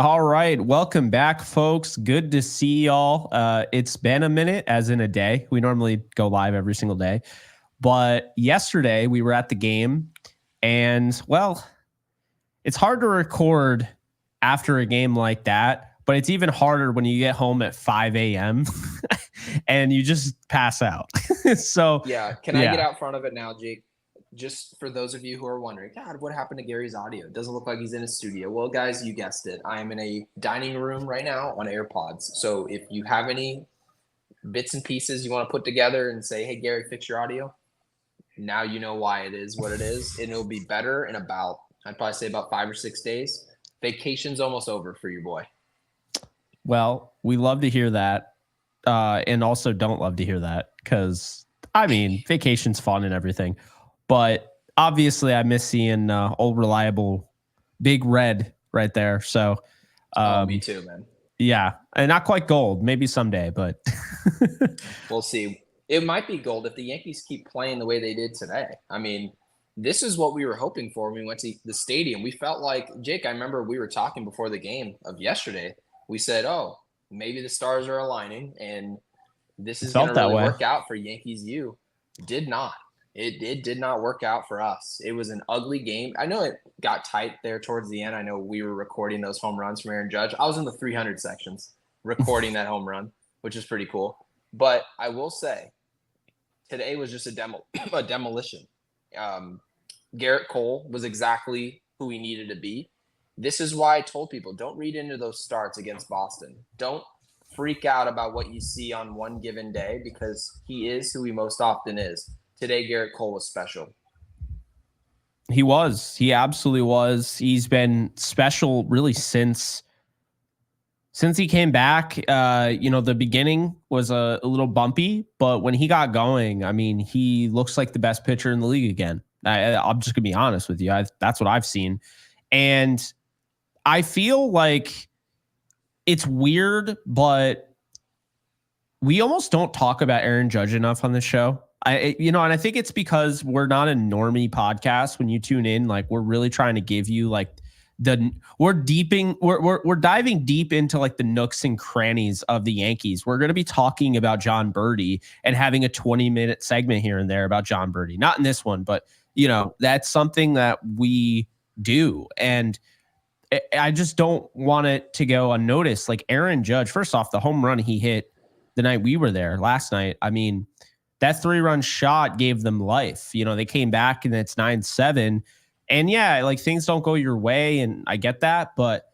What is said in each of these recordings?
All right. Welcome back, folks. Good to see y'all. It's been a minute, as in a day. We normally go live every single day. But yesterday we were at the game, and, well, it's hard to record after a game like that, but it's even harder when you get home at 5 a.m. and you just pass out. So, Can I get out front of it now, Jake? Just for those of you who are wondering, God, what happened to Gary's audio? It doesn't look like he's in a studio. Well, guys, you guessed it. I am in a dining room right now on AirPods. So if you have any bits and pieces you want to put together and say, hey, Gary, fix your audio, now you know why it is what it is. And it'll be better in I'd probably say about 5 or 6 days. Vacation's almost over for your boy. Well, we love to hear that. And also don't love to hear that because, I mean, vacation's fun and everything. But obviously, I miss seeing old reliable Big Red right there. So, me too, man. Yeah, and not quite gold. Maybe someday, but we'll see. It might be gold if the Yankees keep playing the way they did today. I mean, this is what we were hoping for when we went to the stadium. We felt like, Jake, I remember we were talking before the game of yesterday. We said, oh, maybe the stars are aligning, and this is going to really work out for Yankees U. Did not. It did not work out for us. It was an ugly game. I know it got tight there towards the end. I know we were recording those home runs from Aaron Judge. I was in the 300 sections recording that home run, which is pretty cool. But I will say, today was just a demolition. Garrett Cole was exactly who he needed to be. This is why I told people, don't read into those starts against Boston. Don't freak out about what you see on one given day because he is who he most often is. Today, Garrett Cole was special. He was. He absolutely was. He's been special really since he came back. The beginning was a little bumpy, but when he got going, I mean, he looks like the best pitcher in the league again. I'm just going to be honest with you. That's what I've seen. And I feel like it's weird, but we almost don't talk about Aaron Judge enough on this show. And I think it's because we're not a normie podcast. When you tune in, like, we're really trying to give you like we're diving deep into like the nooks and crannies of the Yankees. We're going to be talking about John Birdie and having a 20-minute segment here and there about John Birdie. Not in this one, but that's something that we do. And I just don't want it to go unnoticed. Like Aaron Judge, first off, the home run he hit the night we were there last night. I mean, that 3-run shot gave them life. They came back and it's 9-7. And yeah, like things don't go your way. And I get that. But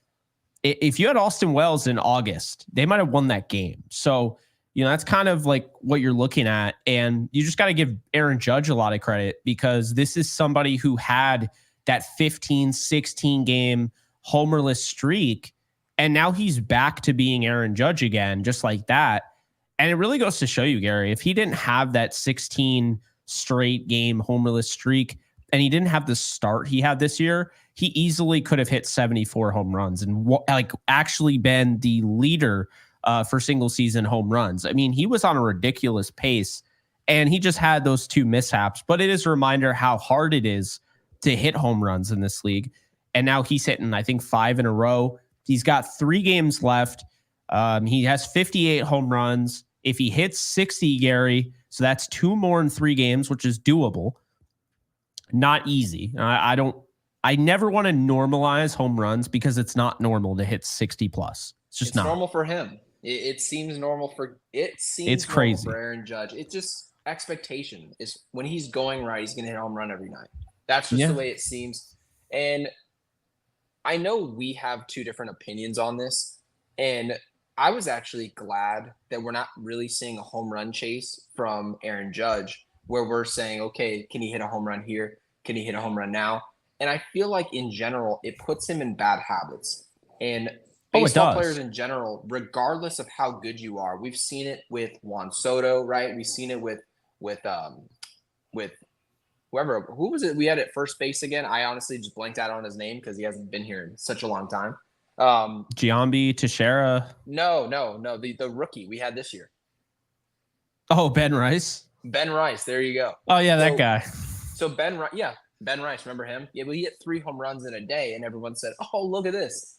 if you had Austin Wells in August, they might have won that game. So, that's kind of like what you're looking at. And you just got to give Aaron Judge a lot of credit because this is somebody who had that 15, 16 game homerless streak. And now he's back to being Aaron Judge again, just like that. And it really goes to show you, Gary, if he didn't have that 16 straight game homerless streak and he didn't have the start he had this year, he easily could have hit 74 home runs and actually been the leader for single season home runs. I mean, he was on a ridiculous pace and he just had those two mishaps. But it is a reminder how hard it is to hit home runs in this league. And now he's hitting, I think, 5 in a row. He's got 3 games left. He has 58 home runs. If he hits 60, Gary, so that's 2 more in 3 games, which is doable. Not easy. I never want to normalize home runs because it's not normal to hit 60 plus. It's not normal for him. It seems normal it's crazy for Aaron Judge. It's just expectation is when he's going right, he's going to hit a home run every night. That's just the way it seems. And I know we have 2 different opinions on this, and I was actually glad that we're not really seeing a home run chase from Aaron Judge where we're saying, okay, can he hit a home run here? Can he hit a home run now? And I feel like in general, it puts him in bad habits. And baseball players in general, regardless of how good you are, we've seen it with Juan Soto, right? We've seen it with whoever, who was it we had at first base again? I honestly just blanked out on his name because he hasn't been here in such a long time. Giambi, Teixeira. No. The rookie we had this year. Oh, Ben Rice. There you go. Oh yeah, that guy. So Ben Rice. Remember him? Yeah, well, he hit 3 home runs in a day, and everyone said, "Oh, look at this."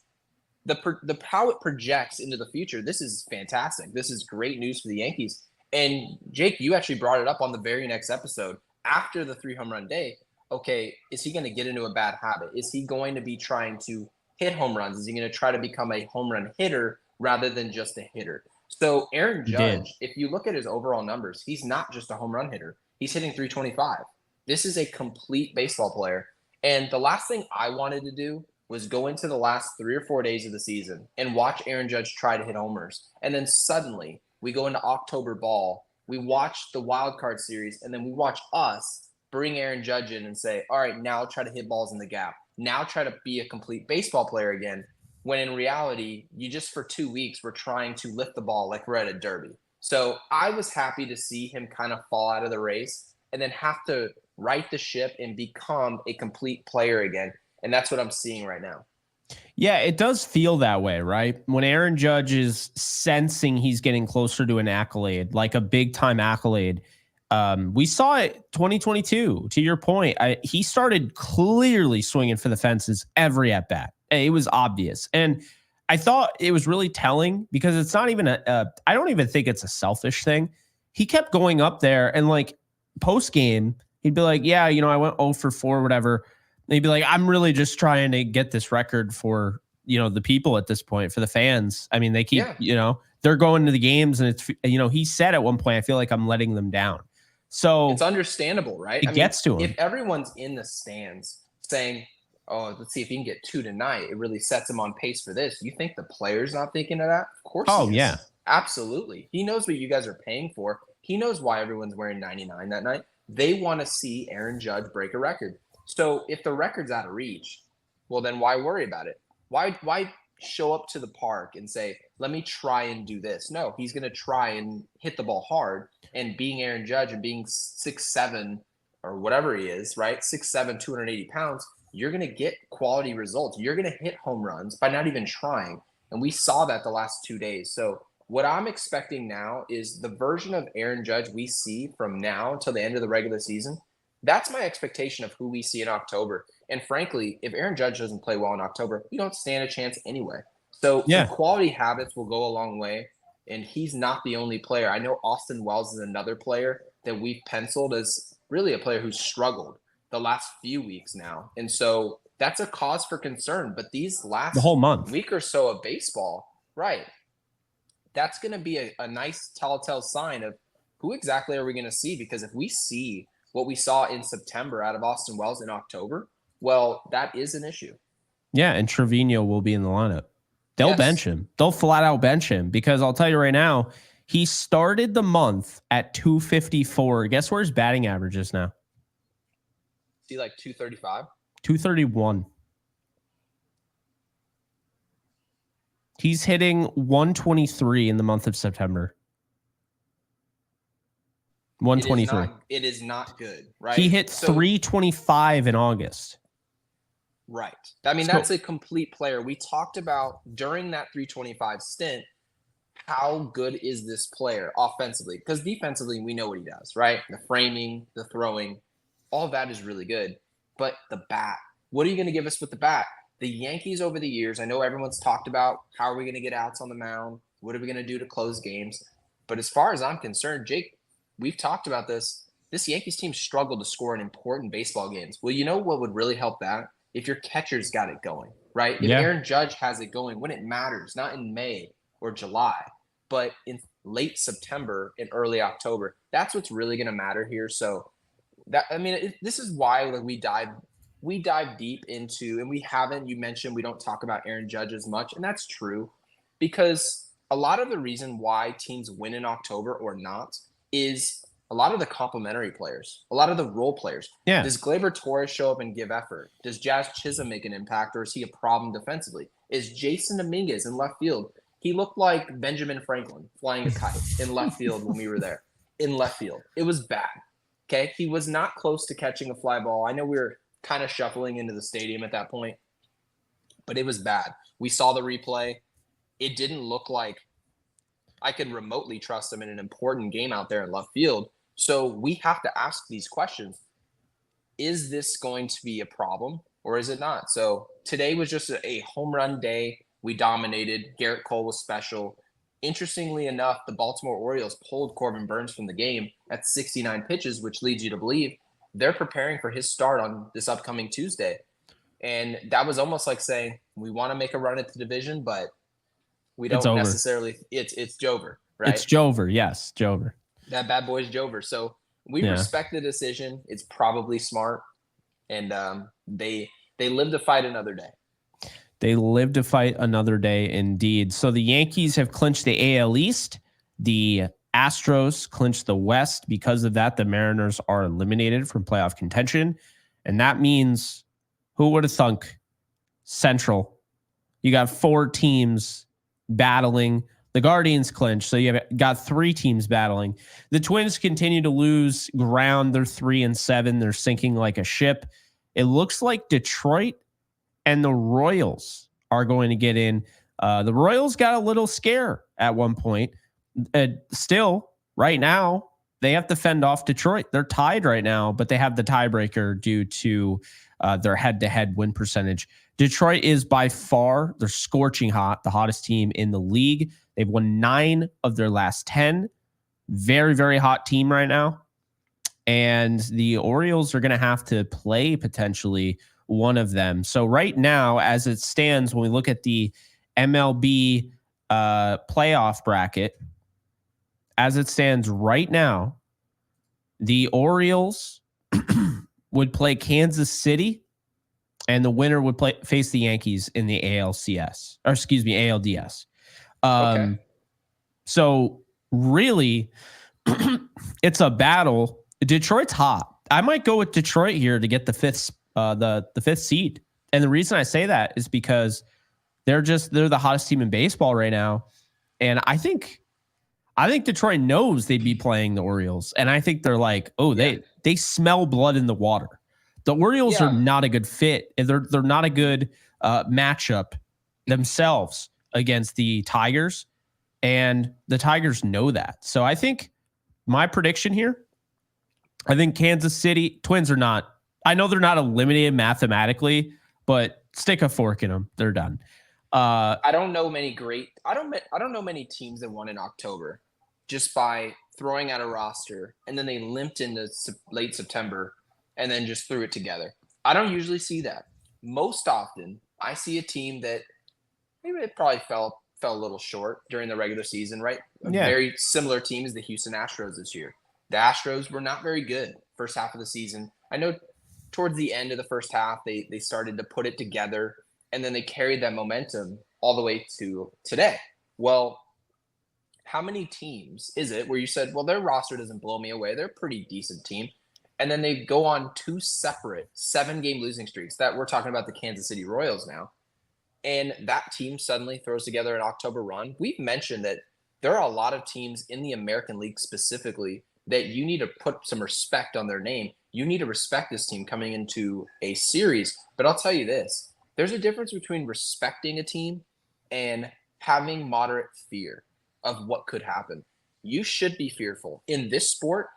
the how it projects into the future, this is fantastic. This is great news for the Yankees. And Jake, you actually brought it up on the very next episode after the 3 home run day. Okay, is he going to get into a bad habit? Is he going to be trying to hit home runs? Is he going to try to become a home run hitter rather than just a hitter? So Aaron Judge, if you look at his overall numbers, he's not just a home run hitter. He's hitting 325. This is a complete baseball player. And the last thing I wanted to do was go into the last 3 or 4 days of the season and watch Aaron Judge try to hit homers. And then suddenly we go into October ball, we watch the wild card series, and then we watch us bring Aaron Judge in and say, all right, now try to hit balls in the gap. Now try to be a complete baseball player again. When in reality, you just for 2 weeks were trying to lift the ball like we're at a derby. So I was happy to see him kind of fall out of the race and then have to right the ship and become a complete player again. And that's what I'm seeing right now. Yeah, it does feel that way, right? When Aaron Judge is sensing he's getting closer to an accolade, like a big time accolade. We saw it 2022. To your point, he started clearly swinging for the fences every at bat. It was obvious. And I thought it was really telling because it's not even I don't even think it's a selfish thing. He kept going up there and like post game, he'd be like, yeah, I went 0 for 4, whatever. And he'd be like, I'm really just trying to get this record for, the people at this point, for the fans. I mean, they keep, they're going to the games and it's, he said at one point, I feel like I'm letting them down. So it's understandable, right? It gets to him. If everyone's in the stands saying, oh, let's see if he can get 2 tonight, it really sets him on pace for this. You think the player's not thinking of that? Of course he is. Yeah. Absolutely. He knows what you guys are paying for. He knows why everyone's wearing 99 that night. They want to see Aaron Judge break a record. So if the record's out of reach, well, then why worry about it? Why show up to the park and say, let me try and do this? No, he's going to try and hit the ball hard. And being Aaron Judge and being 6'7", or whatever he is, right? 6'7", 280 pounds, you're going to get quality results. You're going to hit home runs by not even trying. And we saw that the last 2 days. So what I'm expecting now is the version of Aaron Judge we see from now until the end of the regular season. That's my expectation of who we see in October. And frankly, if Aaron Judge doesn't play well in October, we don't stand a chance anyway. So some quality habits will go a long way. And he's not the only player. I know Austin Wells is another player that we've penciled as really a player who's struggled the last few weeks now. And so that's a cause for concern. But these last whole month, week or so of baseball, right, that's going to be a nice telltale sign of who exactly are we going to see? Because if we see what we saw in September out of Austin Wells in October, well, that is an issue. Yeah, and Trevino will be in the lineup. They'll bench him. They'll flat out bench him because I'll tell you right now, he started the month at 254. Guess where his batting average is now? Is he like 235? 231. He's hitting 123 in the month of September. 123. It is not good, right? He hit 325 in August. Right. I mean, that's a complete player. We talked about during that 325 stint, how good is this player offensively? Because defensively, we know what he does, right? The framing, the throwing, all of that is really good. But the bat, what are you going to give us with the bat? The Yankees over the years, I know everyone's talked about how are we going to get outs on the mound? What are we going to do to close games? But as far as I'm concerned, Jake, we've talked about this. This Yankees team struggled to score in important baseball games. Well, you know what would really help that? If your catcher's got it going, right? If Aaron Judge has it going when it matters, not in May or July, but in late September and early October, that's what's really going to matter here. So this is why we dive deep into, and we haven't, you mentioned we don't talk about Aaron Judge as much, and that's true because a lot of the reason why teams win in October or not is a lot of the complementary players, a lot of the role players. Yeah. Does Gleyber Torres show up and give effort? Does Jazz Chisholm make an impact, or is he a problem defensively? Is Jason Dominguez in left field? He looked like Benjamin Franklin flying a kite in left field when we were there. In left field. It was bad. Okay? He was not close to catching a fly ball. I know we were kind of shuffling into the stadium at that point, but it was bad. We saw the replay. It didn't look like I could remotely trust him in an important game out there in left field. So we have to ask these questions. Is this going to be a problem or is it not? So today was just a home run day. We dominated. Garrett Cole was special. Interestingly enough, the Baltimore Orioles pulled Corbin Burnes from the game at 69 pitches, which leads you to believe they're preparing for his start on this upcoming Tuesday. And that was almost like saying, we want to make a run at the division, but we It's don't over. necessarily. It's Jover, right? It's Jover. Yes, Jover. That bad boy's Jover. So we respect the decision. It's probably smart. And they live to fight another day. They live to fight another day, indeed. So the Yankees have clinched the AL East. The Astros clinched the West. Because of that, the Mariners are eliminated from playoff contention. And that means, who would have thunk? Central. You got 4 teams battling. The Guardians clinch, so you've got 3 teams battling. The Twins continue to lose ground. They're 3-7. They're sinking like a ship. It looks like Detroit and the Royals are going to get in. The Royals got a little scare at one point. Still, right now, they have to fend off Detroit. They're tied right now, but they have the tiebreaker due to their head-to-head win percentage. Detroit is by far, they're scorching hot, the hottest team in the league. They've won 9 of their last 10. Very, very hot team right now. And the Orioles are going to have to play potentially one of them. So right now, as it stands, when we look at the MLB playoff bracket, as it stands right now, the Orioles would play Kansas City, and the winner would face the Yankees in the ALCS, or excuse me, ALDS. Okay. So really, it's a battle. Detroit's hot. I might go with Detroit here to get the fifth seed. And the reason I say that is because they're the hottest team in baseball right now. And I think Detroit knows they'd be playing the Orioles. And I think they're like, they smell blood in the water. The Orioles are not a good fit. They're not a good matchup themselves against the Tigers. And the Tigers know that. So I think my prediction here, I think Kansas City Twins are not. I know they're not eliminated mathematically, but stick a fork in them. They're done. I don't know many teams that won in October just by throwing out a roster and then they limped into late September and then just threw it together. I don't usually see that. Most often, I see a team that maybe it probably fell a little short during the regular season, right? A very similar team as the Houston Astros this year. The Astros were not very good first half of the season. I know towards the end of the first half, they started to put it together, and then they carried that momentum all the way to today. Well, how many teams is it where you said, well, their roster doesn't blow me away. They're a pretty decent team. And then they go on 2 separate 7-game losing streaks that we're talking about the Kansas City Royals now. And that team suddenly throws together an October run. We've mentioned that there are a lot of teams in the American League specifically that you need to put some respect on their name. You need to respect this team coming into a series. But I'll tell you this, there's a difference between respecting a team and having moderate fear of what could happen. You should be fearful. In this sport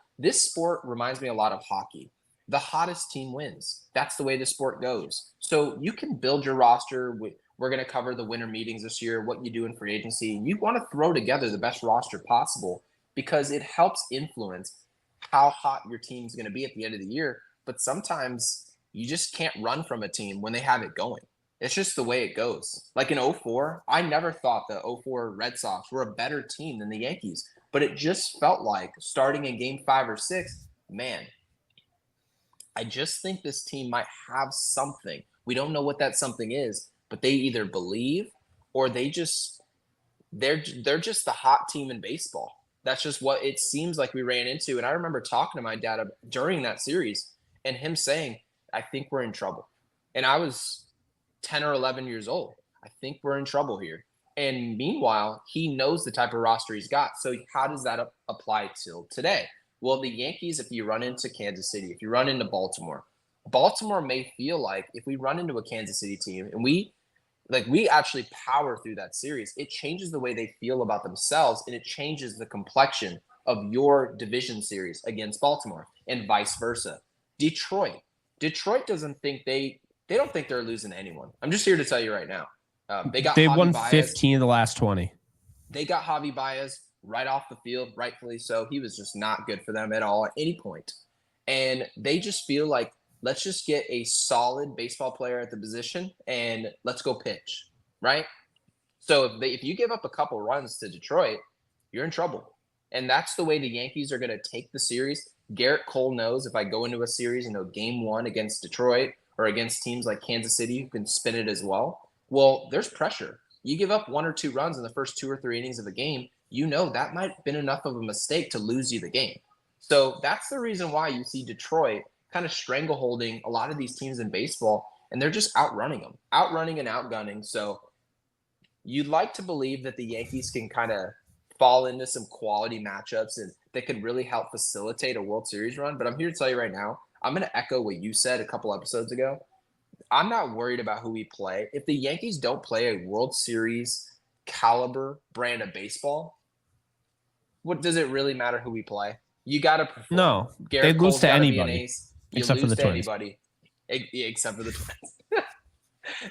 reminds me a lot of hockey. The hottest team wins. That's the way the sport goes. So you can build your roster. We're going to cover the winter meetings this year, what you do in free agency. You want to throw together the best roster possible because it helps influence how hot your team's going to be at the end of the year. But sometimes you just can't run from a team when they have it going. It's just the way it goes. Like in 2004, I never thought the 2004 Red Sox were a better team than the Yankees. But it just felt like starting in game 5 or 6, man, I just think this team might have something. We don't know what that something is, but they either believe or they're just the hot team in baseball. That's just what it seems like we ran into. And I remember talking to my dad during that series and him saying, I think we're in trouble. And I was 10 or 11 years old. I think we're in trouble here. And meanwhile, he knows the type of roster he's got. So how does that apply till today? Well, the Yankees, if you run into Kansas City, if you run into Baltimore may feel like if we run into a Kansas City team and we actually power through that series, it changes the way they feel about themselves and it changes the complexion of your division series against Baltimore and vice versa. Detroit doesn't think they don't think they're losing to anyone. I'm just here to tell you right now. They got They Javi won Baez. 15 of the last 20. They got Javi Baez right off the field, rightfully so. He was just not good for them at all at any point. And they just feel like, let's just get a solid baseball player at the position and let's go pitch, right? So if you give up a couple runs to Detroit, you're in trouble. And that's the way the Yankees are going to take the series. Garrett Cole knows if I go into a series, game 1 against Detroit or against teams like Kansas City who can spin it as well, well, there's pressure. You give up 1 or 2 runs in the first 2 or 3 innings of a game, that might have been enough of a mistake to lose you the game. So that's the reason why you see Detroit kind of strangleholding a lot of these teams in baseball, and they're just outrunning them, outrunning and outgunning. So you'd like to believe that the Yankees can kind of fall into some quality matchups and that could really help facilitate a World Series run. But I'm here to tell you right now, I'm going to echo what you said a couple episodes ago. I'm not worried about who we play. If the Yankees don't play a World Series caliber brand of baseball, what does it really matter who we play? You got to perform. No, Garrett they'd Cole's lose to gotta be an anybody ace. You except for lose the to Twins. anybody, except for the Twins.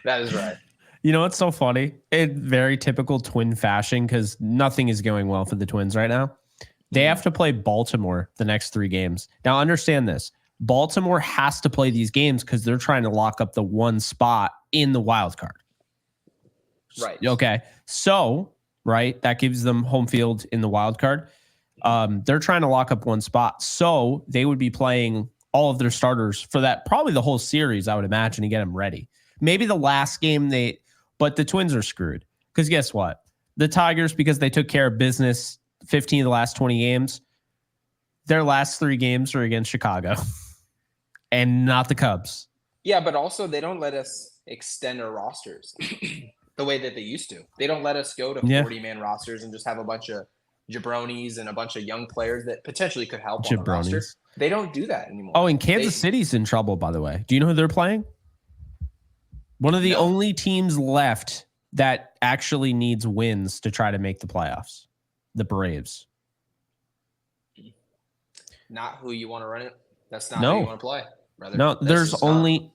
That is right. You know what's so funny? Very typical Twin fashion, because nothing is going well for the Twins right now. They have to play Baltimore the next 3 games. Now, understand this. Baltimore has to play these games because they're trying to lock up the 1 spot in the wild card. Right. Okay. So, right, that gives them home field in the wild card. They're trying to lock up 1 spot. So they would be playing all of their starters for that, probably the whole series, I would imagine, to get them ready. Maybe the last game but the Twins are screwed. Because guess what? The Tigers, because they took care of business 15 of the last 20 games, their last 3 games are against Chicago and not the Cubs. Yeah, but also they don't let us extend our rosters the way that they used to. They don't let us go to 40-man rosters and just have a bunch of jabronis and a bunch of young players that potentially could help on the roster. They don't do that anymore. Oh, and Kansas City's in trouble, by the way. Do you know who they're playing? One of the only teams left that actually needs wins to try to make the playoffs. The Braves. Not who you want to run it. That's not who you want to play. No, there's only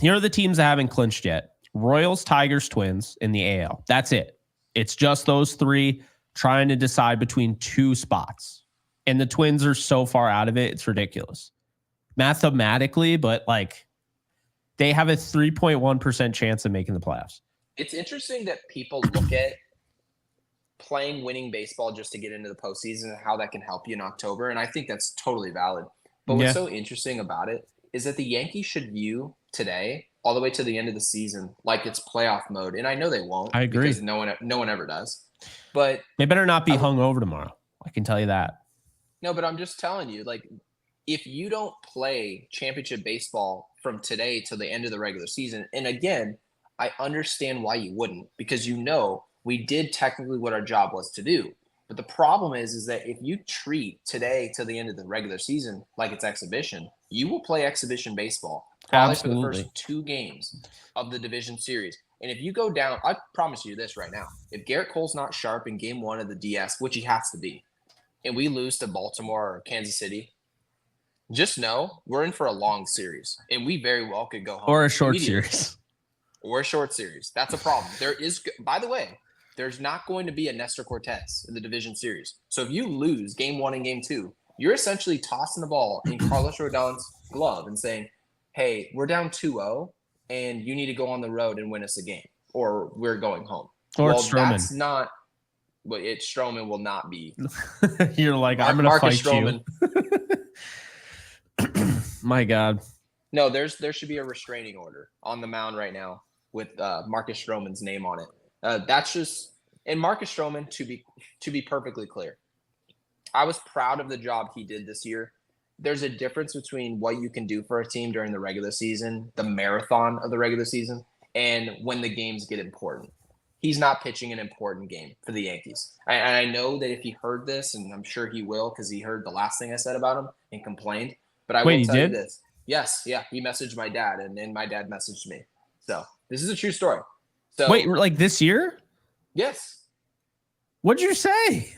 here are the teams that haven't clinched yet. Royals, Tigers, Twins in the AL. That's it. It's just those 3 trying to decide between 2 spots. And the Twins are so far out of it, it's ridiculous. Mathematically, but they have a 3.1% chance of making the playoffs. It's interesting that people look at playing winning baseball just to get into the postseason and how that can help you in October. And I think that's totally valid. But what's so interesting about it is that the Yankees should view today all the way to the end of the season like it's playoff mode. And I know they won't. I agree. Because no one ever does. But they better not be hung over tomorrow. I can tell you that. No, but I'm just telling you, if you don't play championship baseball from today till the end of the regular season, and again, I understand why you wouldn't, because we did technically what our job was to do. But the problem is that if you treat today till the end of the regular season like it's exhibition, you will play exhibition baseball probably for the first 2 games of the division series. And if you go down, I promise you this right now, if Garrett Cole's not sharp in game 1 of the DS, which he has to be, and we lose to Baltimore or Kansas City, just know we're in for a long series, and we very well could go home. Or a short series. Or a short series. That's a problem. There is, by the way, there's not going to be a Nestor Cortez in the division series. So if you lose game 1 and game 2, you're essentially tossing the ball in Carlos Rodon's glove and saying, hey, we're down 2-0, and you need to go on the road and win us a game, or we're going home. Or Stroman. That's not – but Stroman will not be. You're like, I'm going to fight Stroman. You. My God. No, there should be a restraining order on the mound right now with Marcus Stroman's name on it. That's just – and Marcus Stroman, to be perfectly clear, I was proud of the job he did this year. There's a difference between what you can do for a team during the regular season, the marathon of the regular season, and when the games get important. He's not pitching an important game for the Yankees. I know that if he heard this, and I'm sure he will because he heard the last thing I said about him and complained, but I will tell you this. Yes, yeah, he messaged my dad, and then my dad messaged me. So this is a true story. So wait, this year? Yes. What'd you say?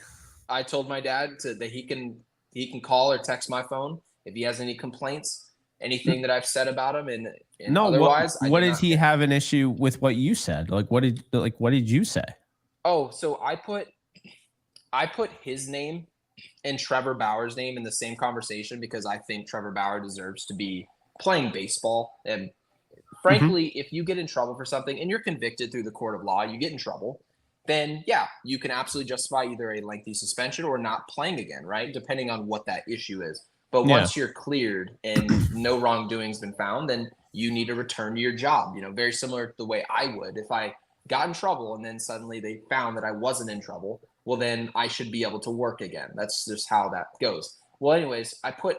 I told my dad that he can call or text my phone if he has any complaints, anything that I've said about him, and And No, otherwise, what did he have an issue with what you said? What did you say? Oh, so I put his name and Trevor Bauer's name in the same conversation because I think Trevor Bauer deserves to be playing baseball. And frankly, if you get in trouble for something and you're convicted through the court of law, you get in trouble, then yeah, you can absolutely justify either a lengthy suspension or not playing again, right? Depending on what that issue is. But once you're cleared and no wrongdoing's been found, then you need to return to your job. Very similar to the way I would if I got in trouble and then suddenly they found that I wasn't in trouble. Well, then I should be able to work again. That's just how that goes. Well, anyways, I put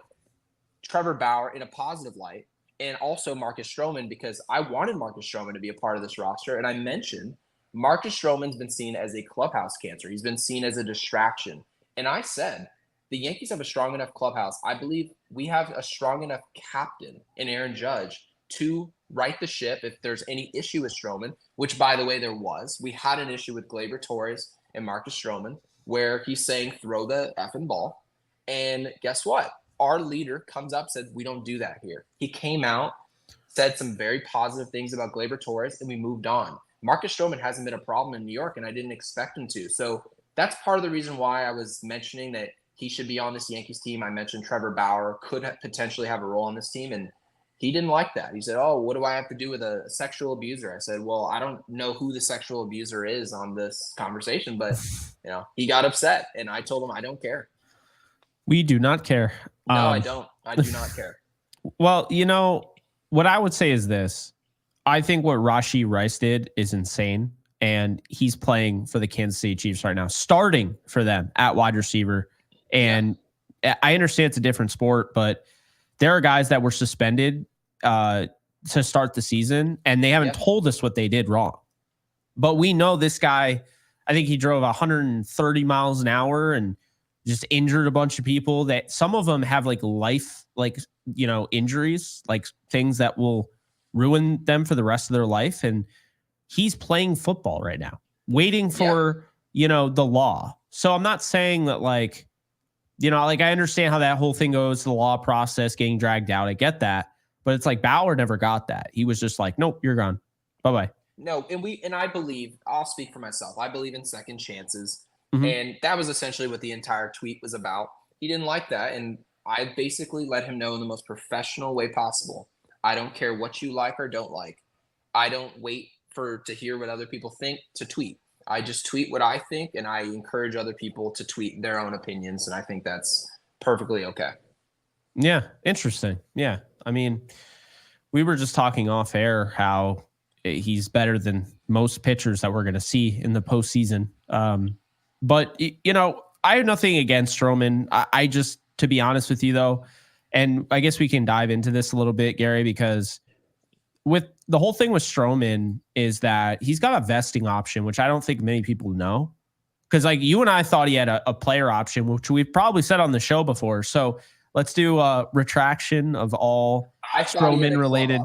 Trevor Bauer in a positive light and also Marcus Stroman because I wanted Marcus Stroman to be a part of this roster. And I mentioned Marcus Stroman's been seen as a clubhouse cancer. He's been seen as a distraction. And I said, the Yankees have a strong enough clubhouse. I believe we have a strong enough captain in Aaron Judge to right the ship if there's any issue with Stroman, which, by the way, there was. We had an issue with Gleyber Torres and Marcus Stroman where he's saying, throw the effing ball. And guess what? Our leader comes up, said, we don't do that here. He came out, said some very positive things about Gleyber Torres, and we moved on. Marcus Stroman hasn't been a problem in New York, and I didn't expect him to. So that's part of the reason why I was mentioning that he should be on this Yankees team. I mentioned Trevor Bauer could potentially have a role on this team, and he didn't like that. He said, oh, what do I have to do with a sexual abuser? I said, well, I don't know who the sexual abuser is on this conversation, but he got upset, and I told him I don't care. We do not care. No, I don't. I do not care. Well, what I would say is this. I think what Rashee Rice did is insane, and he's playing for the Kansas City Chiefs right now, starting for them at wide receiver. And I understand it's a different sport, but there are guys that were suspended to start the season, and they haven't told us what they did wrong. But we know this guy, I think he drove 130 miles an hour and just injured a bunch of people that some of them have life, injuries, like things that will ruin them for the rest of their life. And he's playing football right now, waiting for, the law. So I'm not saying that I understand how that whole thing goes, the law process getting dragged out. I get that. But it's like Bauer never got that. He was just like, nope, you're gone. Bye-bye. No, and I believe, I'll speak for myself. I believe in second chances. And that was essentially what the entire tweet was about. He didn't like that. And I basically let him know in the most professional way possible. I don't care what you like or don't like. I don't wait to hear what other people think to tweet. I just tweet what I think, and I encourage other people to tweet their own opinions. And I think that's perfectly okay. Yeah. Interesting. Yeah. I mean, we were just talking off air how he's better than most pitchers that we're going to see in the postseason. But, I have nothing against Stroman. I just, to be honest with you, though, and I guess we can dive into this a little bit, Gary, because with the whole thing with Stroman is that he's got a vesting option, which I don't think many people know. Because you and I thought he had a player option, which we've probably said on the show before. So let's do a retraction of all Stroman related.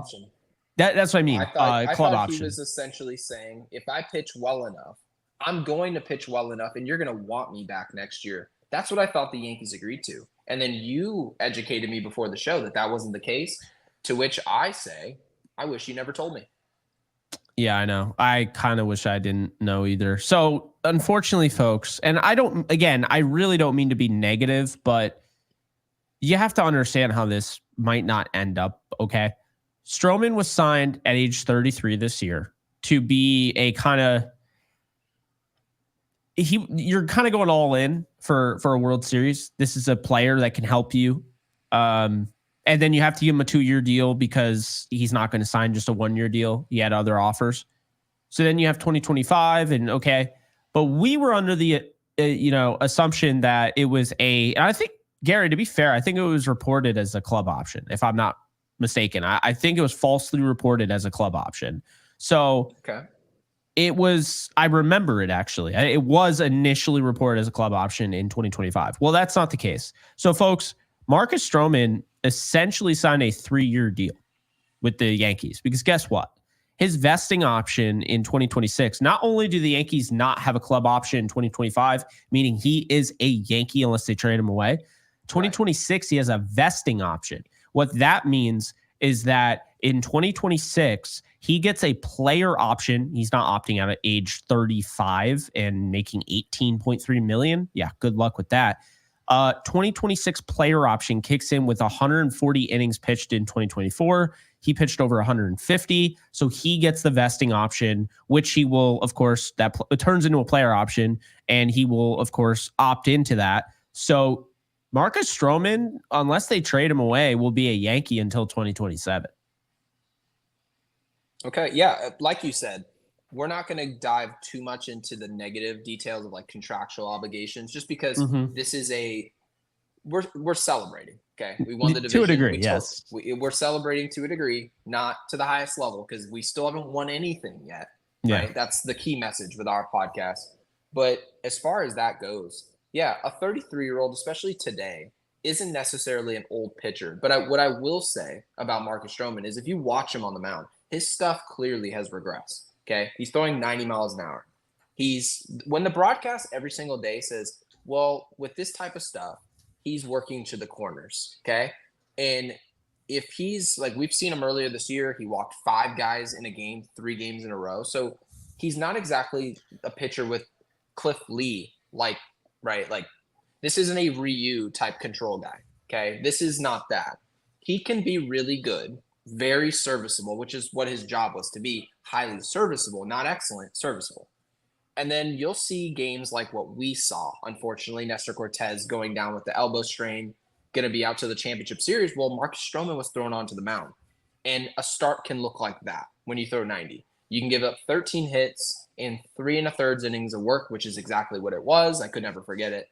That's what I mean. I club thought option. He was essentially saying, if I pitch well enough, I'm going to pitch well enough, and you're going to want me back next year. That's what I thought the Yankees agreed to. And then you educated me before the show that wasn't the case, to which I say, I wish you never told me. Yeah, I know. I kind of wish I didn't know either. So unfortunately, folks, and I really don't mean to be negative, but you have to understand how this might not end up, okay? Stroman was signed at age 33 this year to be a kind of, you're kind of going all in for a World Series. This is a player that can help you. And then you have to give him a 2-year deal because he's not going to sign just a 1-year deal. He had other offers. So then you have 2025 and okay. But we were under the, assumption that it was and I think, Gary, to be fair, I think it was reported as a club option, if I'm not mistaken. I think it was falsely reported as a club option. So okay. It was, I remember it actually. It was initially reported as a club option in 2025. Well, that's not the case. So, folks, Marcus Stroman essentially signed a 3-year deal with the Yankees because guess what? His vesting option in 2026, not only do the Yankees not have a club option in 2025, meaning he is a Yankee unless they trade him away, 2026, he has a vesting option. What that means is that In 2026, he gets a player option. He's not opting out at age 35 and making 18.3 million. Yeah, good luck with that. 2026 player option kicks in with 140 innings pitched in 2024. He pitched over 150. So he gets the vesting option, which he will, of course, it turns into a player option, and he will, of course, opt into that. So Marcus Stroman, unless they trade him away, will be a Yankee until 2027. Okay. Yeah. Like you said, we're not going to dive too much into the negative details of like contractual obligations, just because this is we're celebrating. Okay. We won the division. To a degree, yes. We're celebrating to a degree, not to the highest level, because we still haven't won anything yet. Yeah. Right. That's the key message with our podcast. But as far as that goes, yeah, a 33-year-old, especially today, isn't necessarily an old pitcher. But what I will say about Marcus Stroman is if you watch him on the mound, his stuff clearly has regressed. Okay. He's throwing 90 miles an hour. When the broadcast every single day says, well, with this type of stuff, he's working to the corners. Okay. And if he's like, we've seen him earlier this year, he walked 5 guys in a game, 3 games in a row. So he's not exactly a pitcher with Cliff Lee, like this isn't a Ryu type control guy. Okay. This is not that. He can be really good, very serviceable, which is what his job was to be, highly serviceable, not excellent, serviceable. And then you'll see games like what we saw. Unfortunately, Nestor Cortez going down with the elbow strain, going to be out to the championship series. Well, Marcus Stroman was thrown onto the mound. And a start can look like that when you throw 90. You can give up 13 hits in 3 1/3 innings of work, which is exactly what it was. I could never forget it.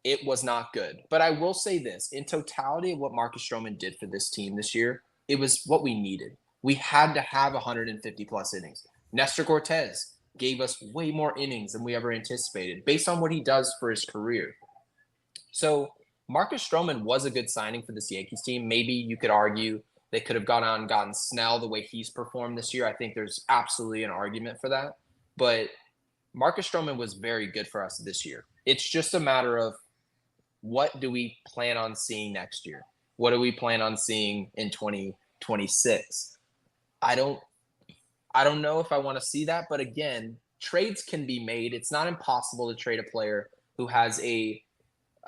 It was not good. But I will say this, in totality of what Marcus Stroman did for this team this year, it was what we needed. We had to have 150 plus innings. Nestor Cortez gave us way more innings than we ever anticipated based on what he does for his career. So Marcus Stroman was a good signing for this Yankees team. Maybe you could argue they could have gone out and gotten Snell the way he's performed this year. I think there's absolutely an argument for that. But Marcus Stroman was very good for us this year. It's just a matter of what do we plan on seeing next year? What do we plan on seeing in 2026? I don't know if I want to see that, but again, trades can be made. It's not impossible to trade a player who has a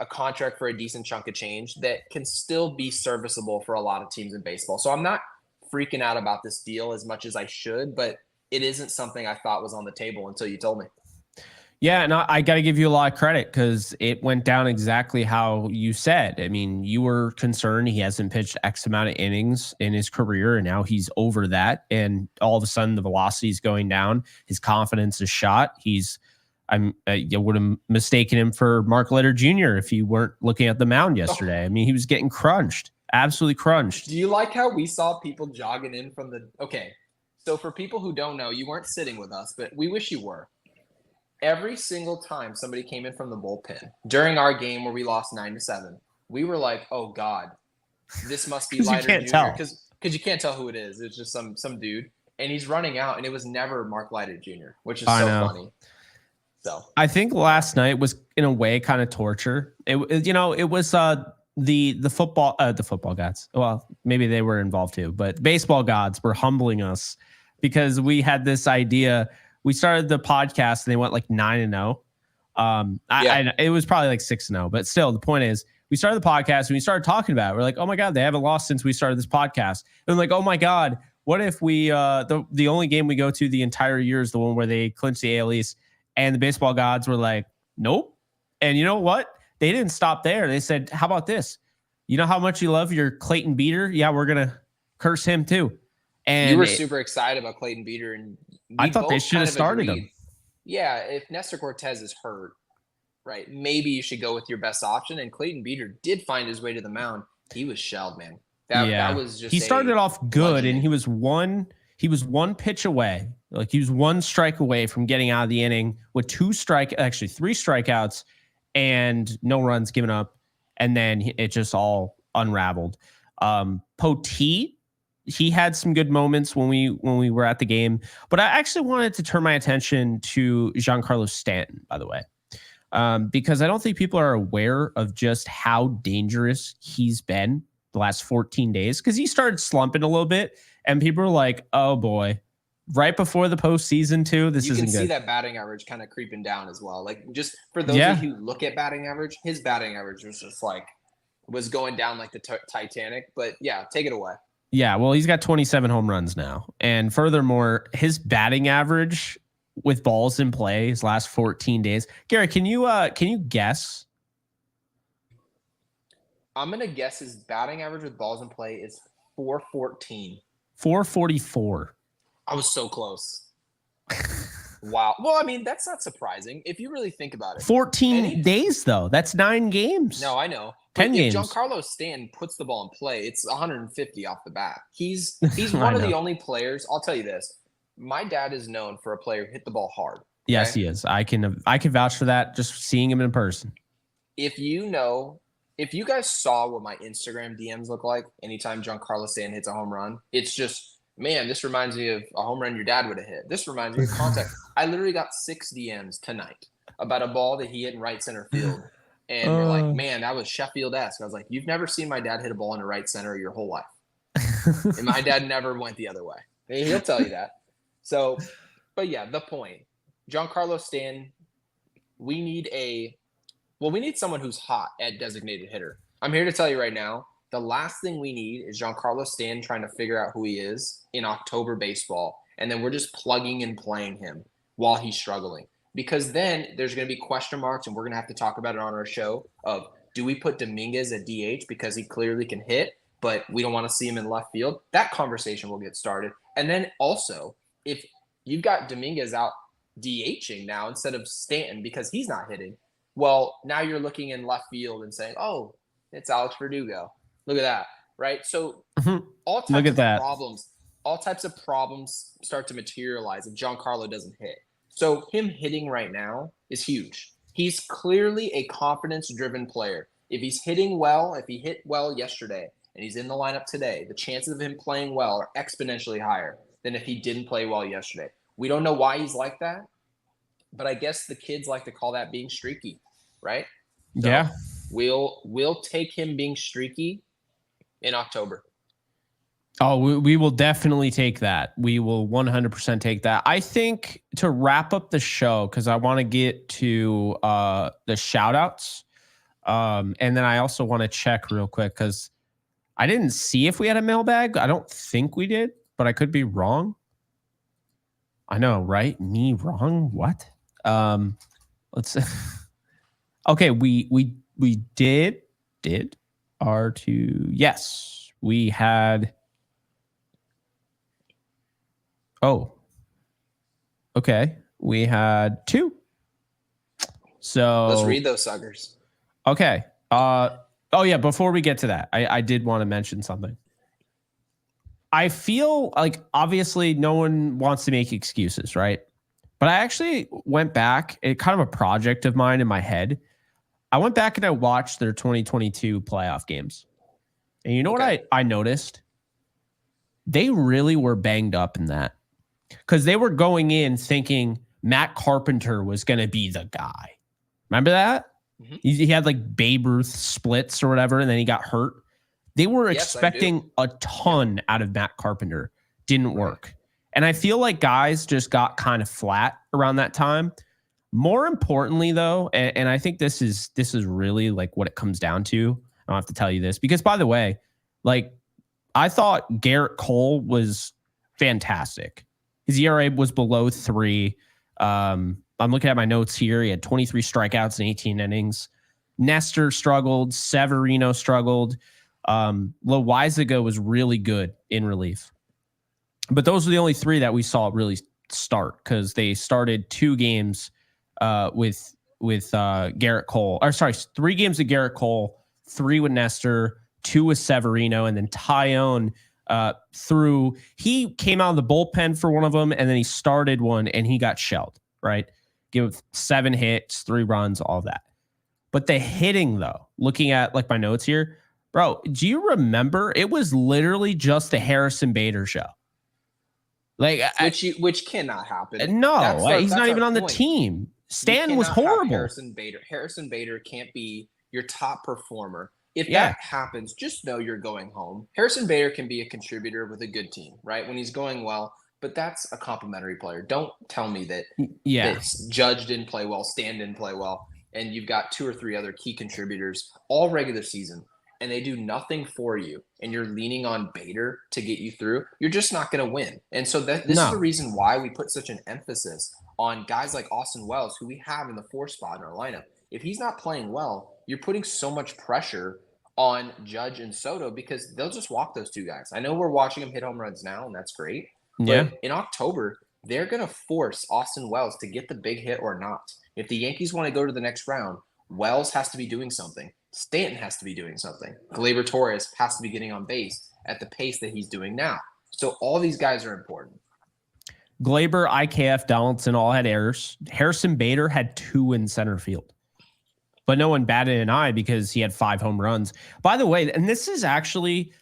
contract for a decent chunk of change that can still be serviceable for a lot of teams in baseball. So I'm not freaking out about this deal as much as I should, but it isn't something I thought was on the table until you told me. Yeah, and I got to give you a lot of credit because it went down exactly how you said. I mean, you were concerned he hasn't pitched X amount of innings in his career, and now he's over that. And all of a sudden, the velocity is going down. His confidence is shot. I would have mistaken him for Mark Leiter Jr. if you weren't looking at the mound yesterday. I mean, he was getting crunched, absolutely crunched. Do you like how we saw people jogging in from the? Okay, so for people who don't know, you weren't sitting with us, but we wish you were. Every single time somebody came in from the bullpen during our game where we lost 9-7, we were like, "Oh God, this must be Leiter Jr." Because you can't tell who it is. It's just some dude, and he's running out, and it was never Mark Leiter Jr., which is so funny. So I think last night was in a way kind of torture. It was the football gods. Well, maybe they were involved too, but baseball gods were humbling us because we had this idea. We started the podcast and they went like 9-0. It was probably like 6-0, but still, the point is, we started the podcast and we started talking about it. We're like, oh my God, they haven't lost since we started this podcast. And like, oh my God, what if we the only game we go to the entire year is the one where they clinch the AL East? And the baseball gods were like, nope. And you know what? They didn't stop there. They said, how about this? You know how much you love your Clayton Beater? Yeah, we're gonna curse him too. And you were super excited about Clayton Beater, and I thought they should have started him. Yeah, if Nestor Cortez is hurt, right, maybe you should go with your best option. And Clayton Beater did find his way to the mound. He was shelled, man. That was just. He started off good, and he was one pitch away. Like he was one strike away from getting out of the inning with 3 strikeouts and no runs given up. And then it just all unraveled. Poteet, he had some good moments when we were at the game, but I actually wanted to turn my attention to Giancarlo Stanton, by the way, because I don't think people are aware of just how dangerous he's been the last 14 days, because he started slumping a little bit. And people are like, oh boy, right before the postseason too, this isn't good. You can see that batting average kind of creeping down as well. Like, just for those of you who look at batting average, his batting average was just like, was going down like the Titanic. But yeah, take it away. Yeah, well, he's got 27 home runs now. And furthermore, his batting average with balls in play his last 14 days. Gary, can you guess? I'm going to guess his batting average with balls in play is 414. 444. I was so close. Wow. Well, I mean, that's not surprising if you really think about it. 14 days, though. That's 9 games. No, I know. 10 games. If Giancarlo Stanton puts the ball in play, it's 150 off the bat. He's one of the only players. I'll tell you this. My dad is known for a player who hit the ball hard. Okay? Yes, he is. I can vouch for that just seeing him in person. If you guys saw what my Instagram DMs look like anytime Giancarlo Stanton hits a home run, it's just, man, this reminds me of a home run your dad would have hit. This reminds me of contact. I literally got 6 DMs tonight about a ball that he hit in right center field. And you're like, man, that was Sheffield-esque. I was like, you've never seen my dad hit a ball in the right center your whole life. And my dad never went the other way. And he'll tell you that. So, but yeah, the point. Giancarlo Stanton, we need someone who's hot at designated hitter. I'm here to tell you right now, the last thing we need is Giancarlo Stanton trying to figure out who he is in October baseball. And then we're just plugging and playing him while he's struggling. Because then there's going to be question marks, and we're going to have to talk about it on our show of, do we put Dominguez at DH because he clearly can hit, but we don't want to see him in left field? That conversation will get started. And then also, if you've got Dominguez out DHing now instead of Stanton because he's not hitting, well, now you're looking in left field and saying, oh, it's Alex Verdugo. Look at that, right? So all types of problems start to materialize if Giancarlo doesn't hit. So him hitting right now is huge. He's clearly a confidence-driven player. If he's hitting well, if he hit well yesterday and he's in the lineup today, the chances of him playing well are exponentially higher than if he didn't play well yesterday. We don't know why he's like that, but I guess the kids like to call that being streaky, right? So yeah. We'll take him being streaky in October. Oh, we will definitely take that. We will 100% take that. I think to wrap up the show, because I want to get to the shout outs. And then I also want to check real quick because I didn't see if we had a mailbag. I don't think we did, but I could be wrong. I know, right? Me wrong? What? Let's okay, we did R2. Yes, we had. Oh, okay. We had 2. So let's read those suckers. Okay. Oh yeah. Before we get to that, I did want to mention something. I feel like obviously no one wants to make excuses, right? But I actually went back. It kind of a project of mine in my head. I went back and I watched their 2022 playoff games, and you know what I noticed? They really were banged up in that. Because they were going in thinking Matt Carpenter was going to be the guy. Remember that? Mm-hmm. He had like Babe Ruth splits or whatever, and then he got hurt. They were expecting a ton out of Matt Carpenter. Didn't work. And I feel like guys just got kind of flat around that time. More importantly, though, and I think this is really like what it comes down to. I don't have to tell you this. Because, by the way, like I thought Garrett Cole was fantastic. His ERA was below 3. I'm looking at my notes here. He had 23 strikeouts in 18 innings. Nestor struggled. Severino struggled. Loizaga was really good in relief. But those were the only 3 that we saw really start because they started 2 games with Garrett Cole. Or sorry, 3 games with Garrett Cole, 3 with Nestor, 2 with Severino, and then Tyone he came out of the bullpen for one of them, and then he started one, and he got shelled, right? Give 7 hits, 3 runs, all that. But the hitting, though, looking at like my notes here, bro, do you remember? It was literally just the Harrison Bader show. Like which cannot happen. No, he's not even on the team. Stanton was horrible. Harrison Bader can't be your top performer If Yeah. that happens, just know you're going home. Harrison Bader can be a contributor with a good team, right? When he's going well, but that's a complimentary player. Don't tell me that Yeah. Judge didn't play well, Stan didn't play well, and you've got 2 or 3 other key contributors all regular season, and they do nothing for you, and you're leaning on Bader to get you through. You're just not going to win. And so this is the No. reason why we put such an emphasis on guys like Austin Wells, who we have in the 4 spot in our lineup. If he's not playing well, you're putting so much pressure on Judge and Soto because they'll just walk those 2 guys. I know we're watching them hit home runs now, and that's great. Yeah. But in October, they're going to force Austin Wells to get the big hit or not. If the Yankees want to go to the next round, Wells has to be doing something. Stanton has to be doing something. Gleyber Torres has to be getting on base at the pace that he's doing now. So all these guys are important. Gleyber, IKF, Donaldson all had errors. Harrison Bader had 2 in center field. But no one batted an eye because he had 5 home runs. By the way, and this is actually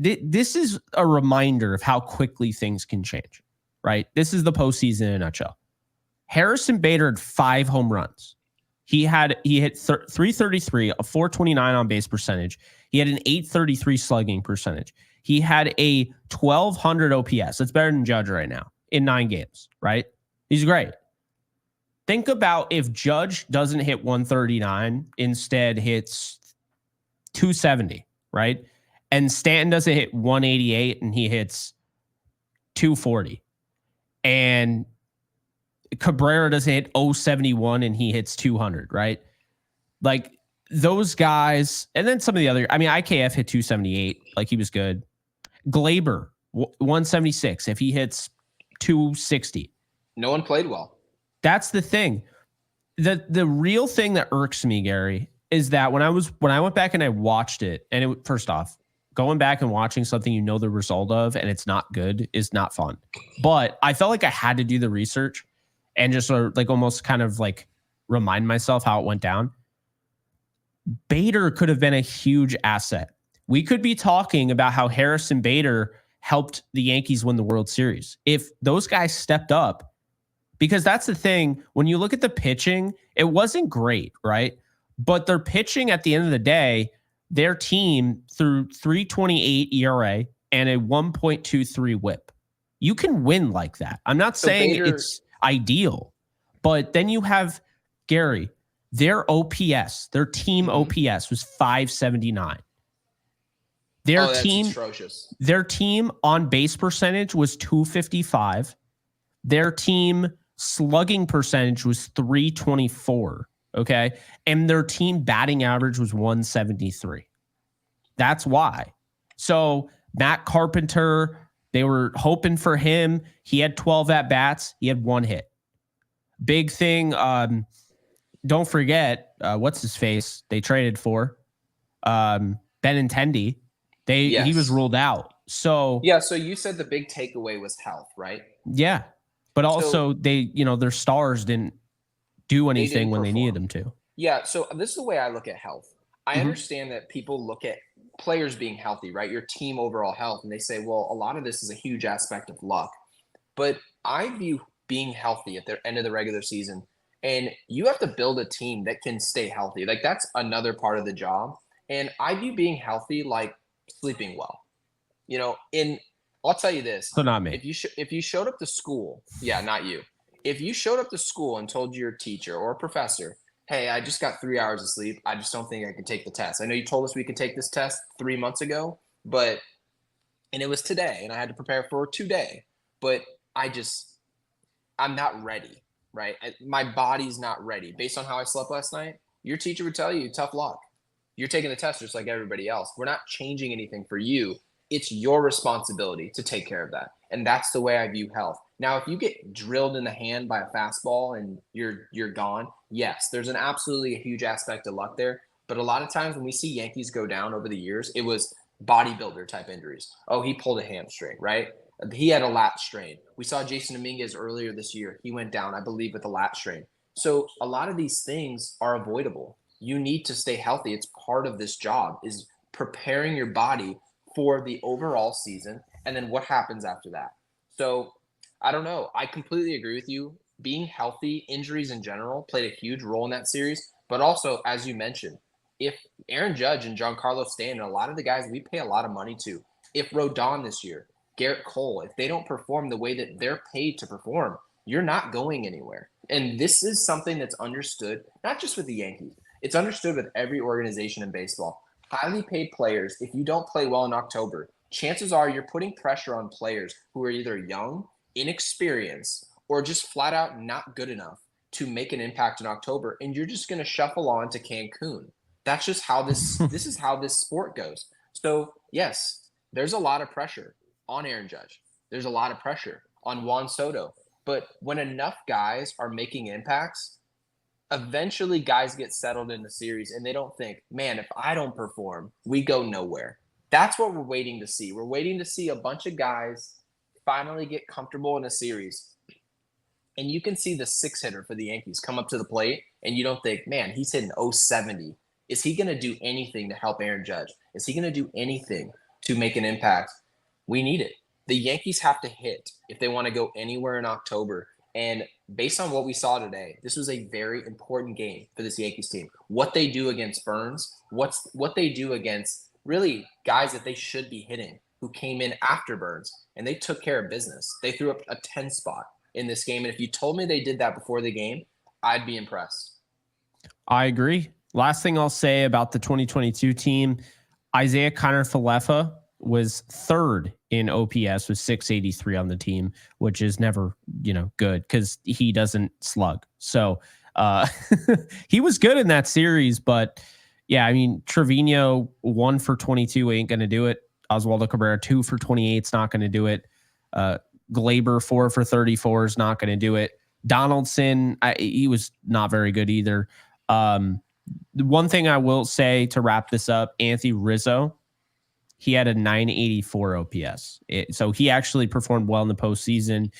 this is a reminder of how quickly things can change, right? This is the postseason in a nutshell. Harrison Bader had 5 home runs. He hit 333, a 429 on base percentage. He had an 833 slugging percentage. He had a 1200 OPS. That's better than Judge right now in 9 games, right? He's great. Think about if Judge doesn't hit 139, instead hits 270, right? And Stanton doesn't hit 188 and he hits 240. And Cabrera doesn't hit 071 and he hits 200, right? Like those guys, and then some of the other, I mean, IKF hit 278, like he was good. Gleyber, 176, if he hits 260. No one played well. That's the thing. The real thing that irks me, Gary, is that when I went back and I watched it, and first off, going back and watching something you know the result of and it's not good is not fun. But I felt like I had to do the research and just like almost kind of like remind myself how it went down. Bader could have been a huge asset. We could be talking about how Harrison Bader helped the Yankees win the World Series. If those guys stepped up, because that's the thing, when you look at the pitching, it wasn't great, right? But their pitching at the end of the day, their team through 3.28 ERA and a 1.23 whip. You can win like that. I'm not saying it's ideal, but then you have Gary, their OPS, their team OPS was 579. That's atrocious. Their team on base percentage was 255. Their team slugging percentage was 324. Okay. And their team batting average was 173. That's why. So Matt Carpenter, they were hoping for him. He had 12 at bats. He had 1 hit. Big thing. Don't forget, what's his face they traded for? Benintendi. He was ruled out. So yeah. So you said the big takeaway was health, right? Yeah. But also their stars didn't do anything when they needed them to. Yeah. So this is the way I look at health. I understand that people look at players being healthy, right? Your team overall health. And they say, well, a lot of this is a huge aspect of luck. But I view being healthy at the end of the regular season, and you have to build a team that can stay healthy. Like that's another part of the job. And I view being healthy like sleeping well. I'll tell you this. So not me. If you showed up to school, yeah, not you. If you showed up to school and told your teacher or professor, hey, I just got 3 hours of sleep, I just don't think I can take the test. I know you told us we could take this test 3 months ago, and it was today, and I had to prepare for today. But I'm not ready, right? My body's not ready. Based on how I slept last night, your teacher would tell you, tough luck. You're taking the test just like everybody else. We're not changing anything for you. It's your responsibility to take care of that. And that's the way I view health. Now, if you get drilled in the hand by a fastball and you're gone, yes, there's absolutely a huge aspect of luck there. But a lot of times when we see Yankees go down over the years, it was bodybuilder type injuries. Oh, he pulled a hamstring, right? He had a lat strain. We saw Jason Dominguez earlier this year. He went down, I believe, with a lat strain. So a lot of these things are avoidable. You need to stay healthy. It's part of this job, is preparing your body for the overall season, and then what happens after that. So I don't know. I completely agree with you. Being healthy, injuries in general played a huge role in that series. But also, as you mentioned, if Aaron Judge and Giancarlo Stanton, a lot of the guys we pay a lot of money to, if Rodon this year, Garrett Cole, if they don't perform the way that they're paid to perform, you're not going anywhere. And this is something that's understood, not just with the Yankees. It's understood with every organization in baseball. Highly paid players, if you don't play well in October, chances are you're putting pressure on players who are either young, inexperienced, or just flat out not good enough to make an impact in October. And you're just going to shuffle on to Cancun. That's just how this is how this sport goes. So, yes, there's a lot of pressure on Aaron Judge. There's a lot of pressure on Juan Soto. But when enough guys are making impacts, eventually guys get settled in the series and they don't think, man, if I don't perform, we go nowhere. That's what we're waiting to see. We're waiting to see a bunch of guys finally get comfortable in a series. And you can see the 6-hitter for the Yankees come up to the plate and you don't think, man, he's hitting 070. Is he going to do anything to help Aaron Judge? Is he going to do anything to make an impact? We need it. The Yankees have to hit if they want to go anywhere in October. And based on what we saw today, this was a very important game for this Yankees team. What they do against Burns, what they do against really guys that they should be hitting who came in after Burns, and they took care of business. They threw up a 10 spot in this game. And if you told me they did that before the game, I'd be impressed. I agree. Last thing I'll say about the 2022 team, Isaiah Kiner-Falefa was third in OPS with 683 on the team, which is never, good because he doesn't slug. So he was good in that series, but yeah, I mean, Trevino 1 for 22 ain't going to do it. Oswaldo Cabrera 2 for 28 is not going to do it. Glaber 4 for 34 is not going to do it. Donaldson, he was not very good either. The one thing I will say to wrap this up, Anthony Rizzo, he had a 984 OPS. So he actually performed well in the postseason.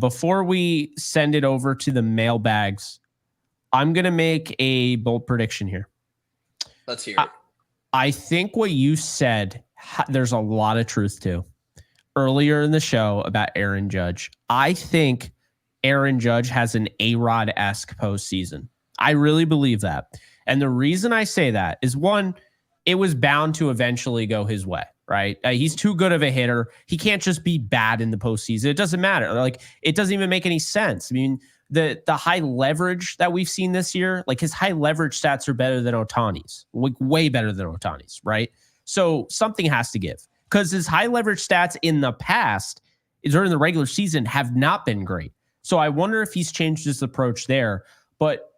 Before we send it over to the mailbags, I'm going to make a bold prediction here. Let's hear it. I think what you said, there's a lot of truth to earlier in the show about Aaron Judge. I think Aaron Judge has an A-Rod-esque postseason. I really believe that. And the reason I say that is, one, it was bound to eventually go his way, right? He's too good of a hitter. He can't just be bad in the postseason. It doesn't matter. Like, it doesn't even make any sense. I mean, the high leverage that we've seen this year, like his high leverage stats are better than Ohtani's, like way better than Ohtani's, right? So something has to give, because his high leverage stats in the past during the regular season have not been great. So I wonder if he's changed his approach there. But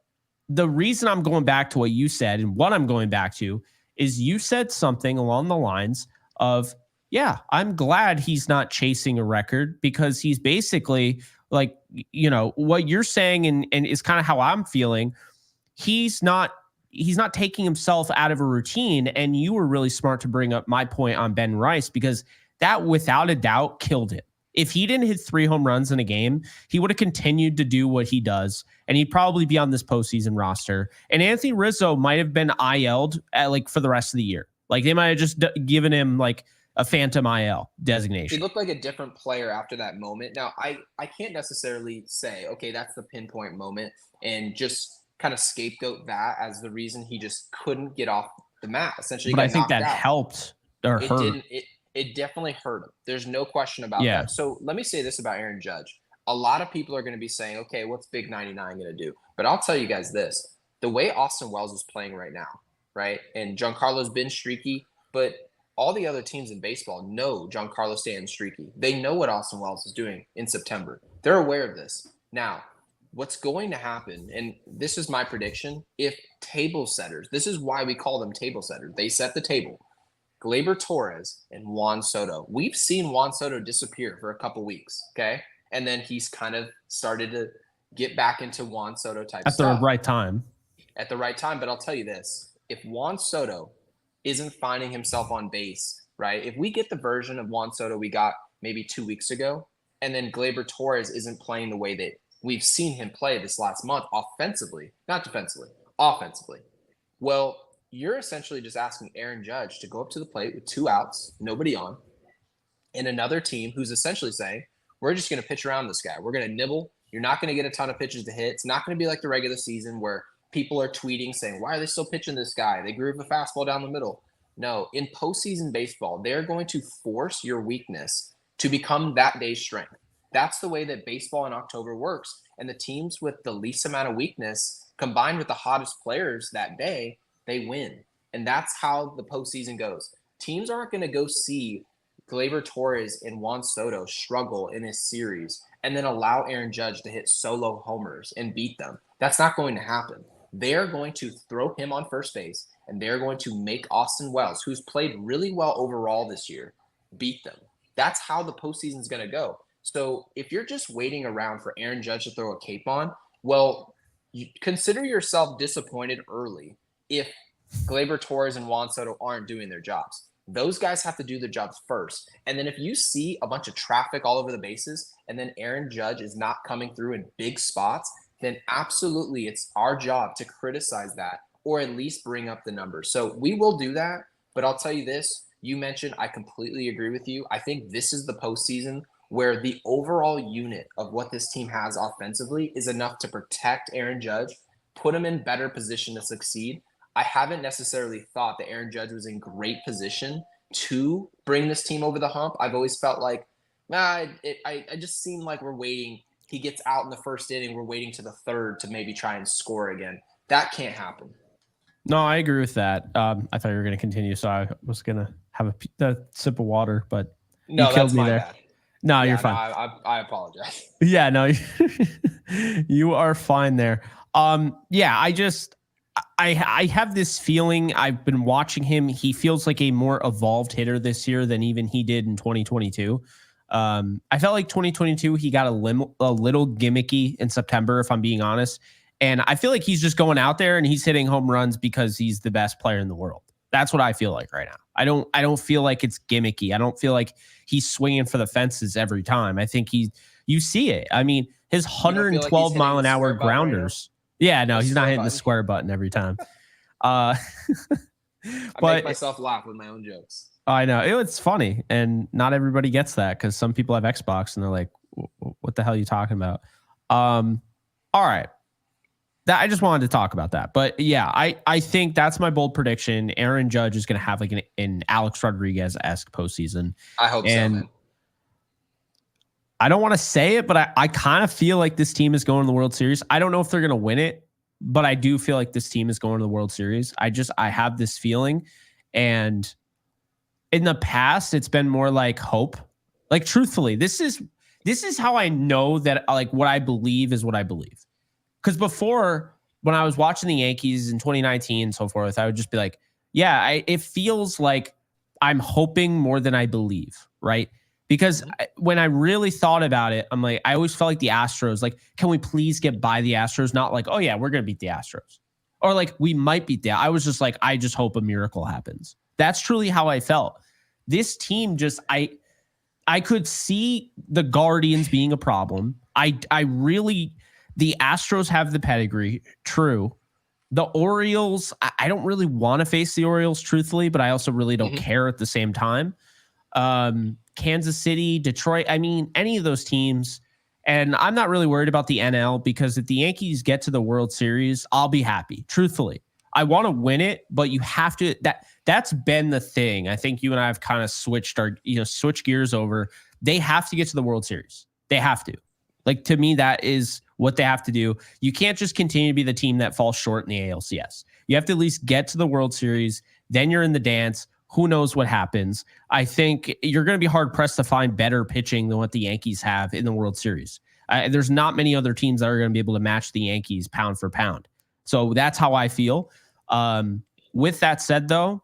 the reason I'm going back to what you said, and what I'm going back to, is you said something along the lines of, yeah, I'm glad he's not chasing a record, because he's basically like, what you're saying, and is kind of how I'm feeling. He's not taking himself out of a routine. And you were really smart to bring up my point on Ben Rice, because that without a doubt killed it. If he didn't hit 3 home runs in a game, he would have continued to do what he does, and he'd probably be on this postseason roster. And Anthony Rizzo might have been IL'd for the rest of the year. Like, they might have just given him like a phantom IL designation. He looked like a different player after that moment. Now, I can't necessarily say, okay, that's the pinpoint moment, and just kind of scapegoat that as the reason he just couldn't get off the mat. Essentially, but I think that helped or it hurt. Didn't. It definitely hurt him. There's no question about that. So let me say this about Aaron Judge. A lot of people are going to be saying, okay, what's Big 99 going to do? But I'll tell you guys this. The way Austin Wells is playing right now, right? And Giancarlo's been streaky, but all the other teams in baseball know Giancarlo Stanton's streaky. They know what Austin Wells is doing in September. They're aware of this. Now, what's going to happen, and this is my prediction, if table setters, this is why we call them table setters. They set the table. Gleyber Torres and Juan Soto. We've seen Juan Soto disappear for a couple weeks, okay? And then he's kind of started to get back into Juan Soto type stuff. At the right time. At the right time, but I'll tell you this. If Juan Soto isn't finding himself on base, right? If we get the version of Juan Soto we got maybe 2 weeks ago, and then Gleyber Torres isn't playing the way that we've seen him play this last month offensively, not defensively, offensively, well, you're essentially just asking Aaron Judge to go up to the plate with 2 outs, nobody on, and another team who's essentially saying, we're just going to pitch around this guy. We're going to nibble. You're not going to get a ton of pitches to hit. It's not going to be like the regular season where people are tweeting saying, why are they still pitching this guy? They groove a fastball down the middle. No, in postseason baseball, they're going to force your weakness to become that day's strength. That's the way that baseball in October works. And the teams with the least amount of weakness combined with the hottest players that day, they win. And that's how the postseason goes. Teams aren't going to go see Gleyber Torres and Juan Soto struggle in this series and then allow Aaron Judge to hit solo homers and beat them. That's not going to happen. They're going to throw him on first base, and they're going to make Austin Wells, who's played really well overall this year, beat them. That's how the postseason is going to go. So if you're just waiting around for Aaron Judge to throw a cape on, well, you consider yourself disappointed early if Gleyber Torres and Juan Soto aren't doing their jobs. Those guys have to do their jobs first. And then if you see a bunch of traffic all over the bases and then Aaron Judge is not coming through in big spots, then absolutely it's our job to criticize that or at least bring up the numbers. So we will do that. But I'll tell you this, you mentioned, I completely agree with you. I think this is the postseason where the overall unit of what this team has offensively is enough to protect Aaron Judge, put him in better position to succeed. I haven't necessarily thought that Aaron Judge was in great position to bring this team over the hump. I've always felt like, I just seem like we're waiting. He gets out in the first inning. We're waiting to the third to maybe try and score again. That can't happen. No, I agree with that. I thought you were going to continue, so I was going to have a sip of water, but no, you killed that's me my there. bad. No, Yeah, you're fine. No, I apologize. Yeah, no, you are fine there. Yeah, I have this feeling. I've been watching him. He feels like a more evolved hitter this year than even he did in 2022. I felt like 2022, he got a little gimmicky in September, if I'm being honest. And I feel like he's just going out there and he's hitting home runs because he's the best player in the world. That's what I feel like right now. I don't feel like it's gimmicky. I don't feel like he's swinging for the fences every time. I think you see it. I mean, his 112 mile an hour grounders. Yeah, no, he's not hitting the square button every time. I make myself laugh with my own jokes. I know. It's funny. And not everybody gets that because some people have Xbox and they're like, what the hell are you talking about? All right. I just wanted to talk about that. But yeah, I think that's my bold prediction. Aaron Judge is going to have like an Alex Rodriguez-esque postseason. I hope so, man. I don't want to say it, but I kind of feel like this team is going to the World Series. I don't know if they're going to win it, but I do feel like this team is going to the World Series. I have this feeling. And in the past, it's been more like hope. Like, truthfully, this is how I know that like what I believe is what I believe. Because before, when I was watching the Yankees in 2019 and so forth, I would just be like, yeah, it feels like I'm hoping more than I believe, right? Because when I really thought about it, I'm like, I always felt like the Astros, like, can we please get by the Astros? Not like, oh yeah, we're going to beat the Astros. Or like, we might beat I was just like, I just hope a miracle happens. That's truly how I felt. This team just, I could see the Guardians being a problem. The Astros have the pedigree, true. The Orioles, I don't really want to face the Orioles, truthfully, but I also really don't care at the same time. Kansas City, Detroit, I mean, any of those teams. And I'm not really worried about the NL because if the Yankees get to the World Series, I'll be happy, truthfully. I want to win it, but you have to, that's been the thing. I think you and I have kind of switched gears over. They have to get to the World Series. They have to. Like, to me, that is what they have to do. You can't just continue to be the team that falls short in the ALCS. You have to at least get to the World Series. Then you're in the dance. Who knows what happens? I think you're going to be hard-pressed to find better pitching than what the Yankees have in the World Series. There's not many other teams that are going to be able to match the Yankees pound for pound. So that's how I feel. With that said, though,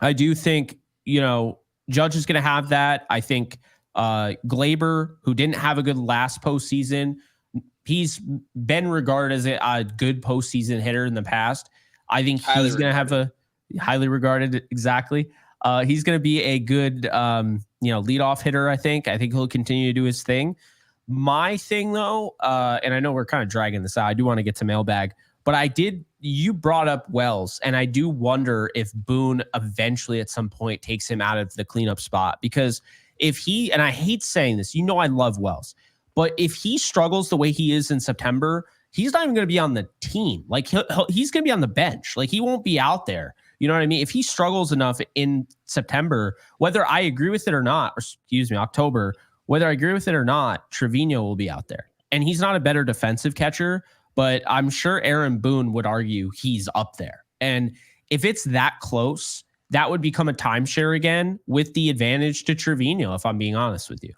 I do think, Judge is going to have that. I think Gleyber, who didn't have a good last postseason, he's been regarded as a good postseason hitter in the past. I think he's going to have a highly regarded. Exactly. He's going to be a good, leadoff hitter. I think he'll continue to do his thing. My thing though, and I know we're kind of dragging this out. I do want to get to mailbag, but you brought up Wells, and I do wonder if Boone eventually at some point takes him out of the cleanup spot, because and I hate saying this, I love Wells, but if he struggles the way he is in September, he's not even going to be on the team. Like he's going to be on the bench. Like he won't be out there. You know what I mean? If he struggles enough in September, whether I agree with it or not, or excuse me, October, whether I agree with it or not, Trevino will be out there. And he's not a better defensive catcher, but I'm sure Aaron Boone would argue he's up there. And if it's that close, that would become a timeshare again with the advantage to Trevino, if I'm being honest with you.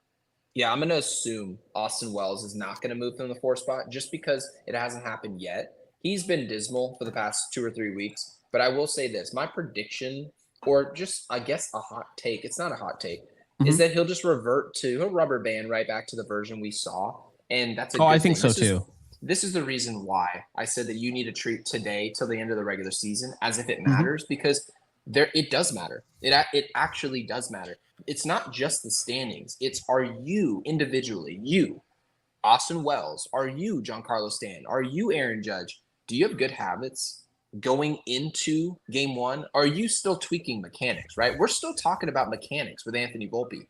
Yeah, I'm going to assume Austin Wells is not going to move from the 4 spot just because it hasn't happened yet. He's been dismal for the past 2 or 3 weeks, but I will say this. My prediction, or just, I guess, a hot take, it's not a hot take, is that he'll just he'll rubber band right back to the version we saw. And that's a good I think thing. so too. This is the reason why I said that you need to treat today till the end of the regular season as if it matters, because it does matter. It actually does matter. It's not just the standings. It's, are you individually, you, Austin Wells, are you Giancarlo Stanton, are you Aaron Judge? Do you have good habits going into game 1? Are you still tweaking mechanics, right? We're still talking about mechanics with Anthony Volpe.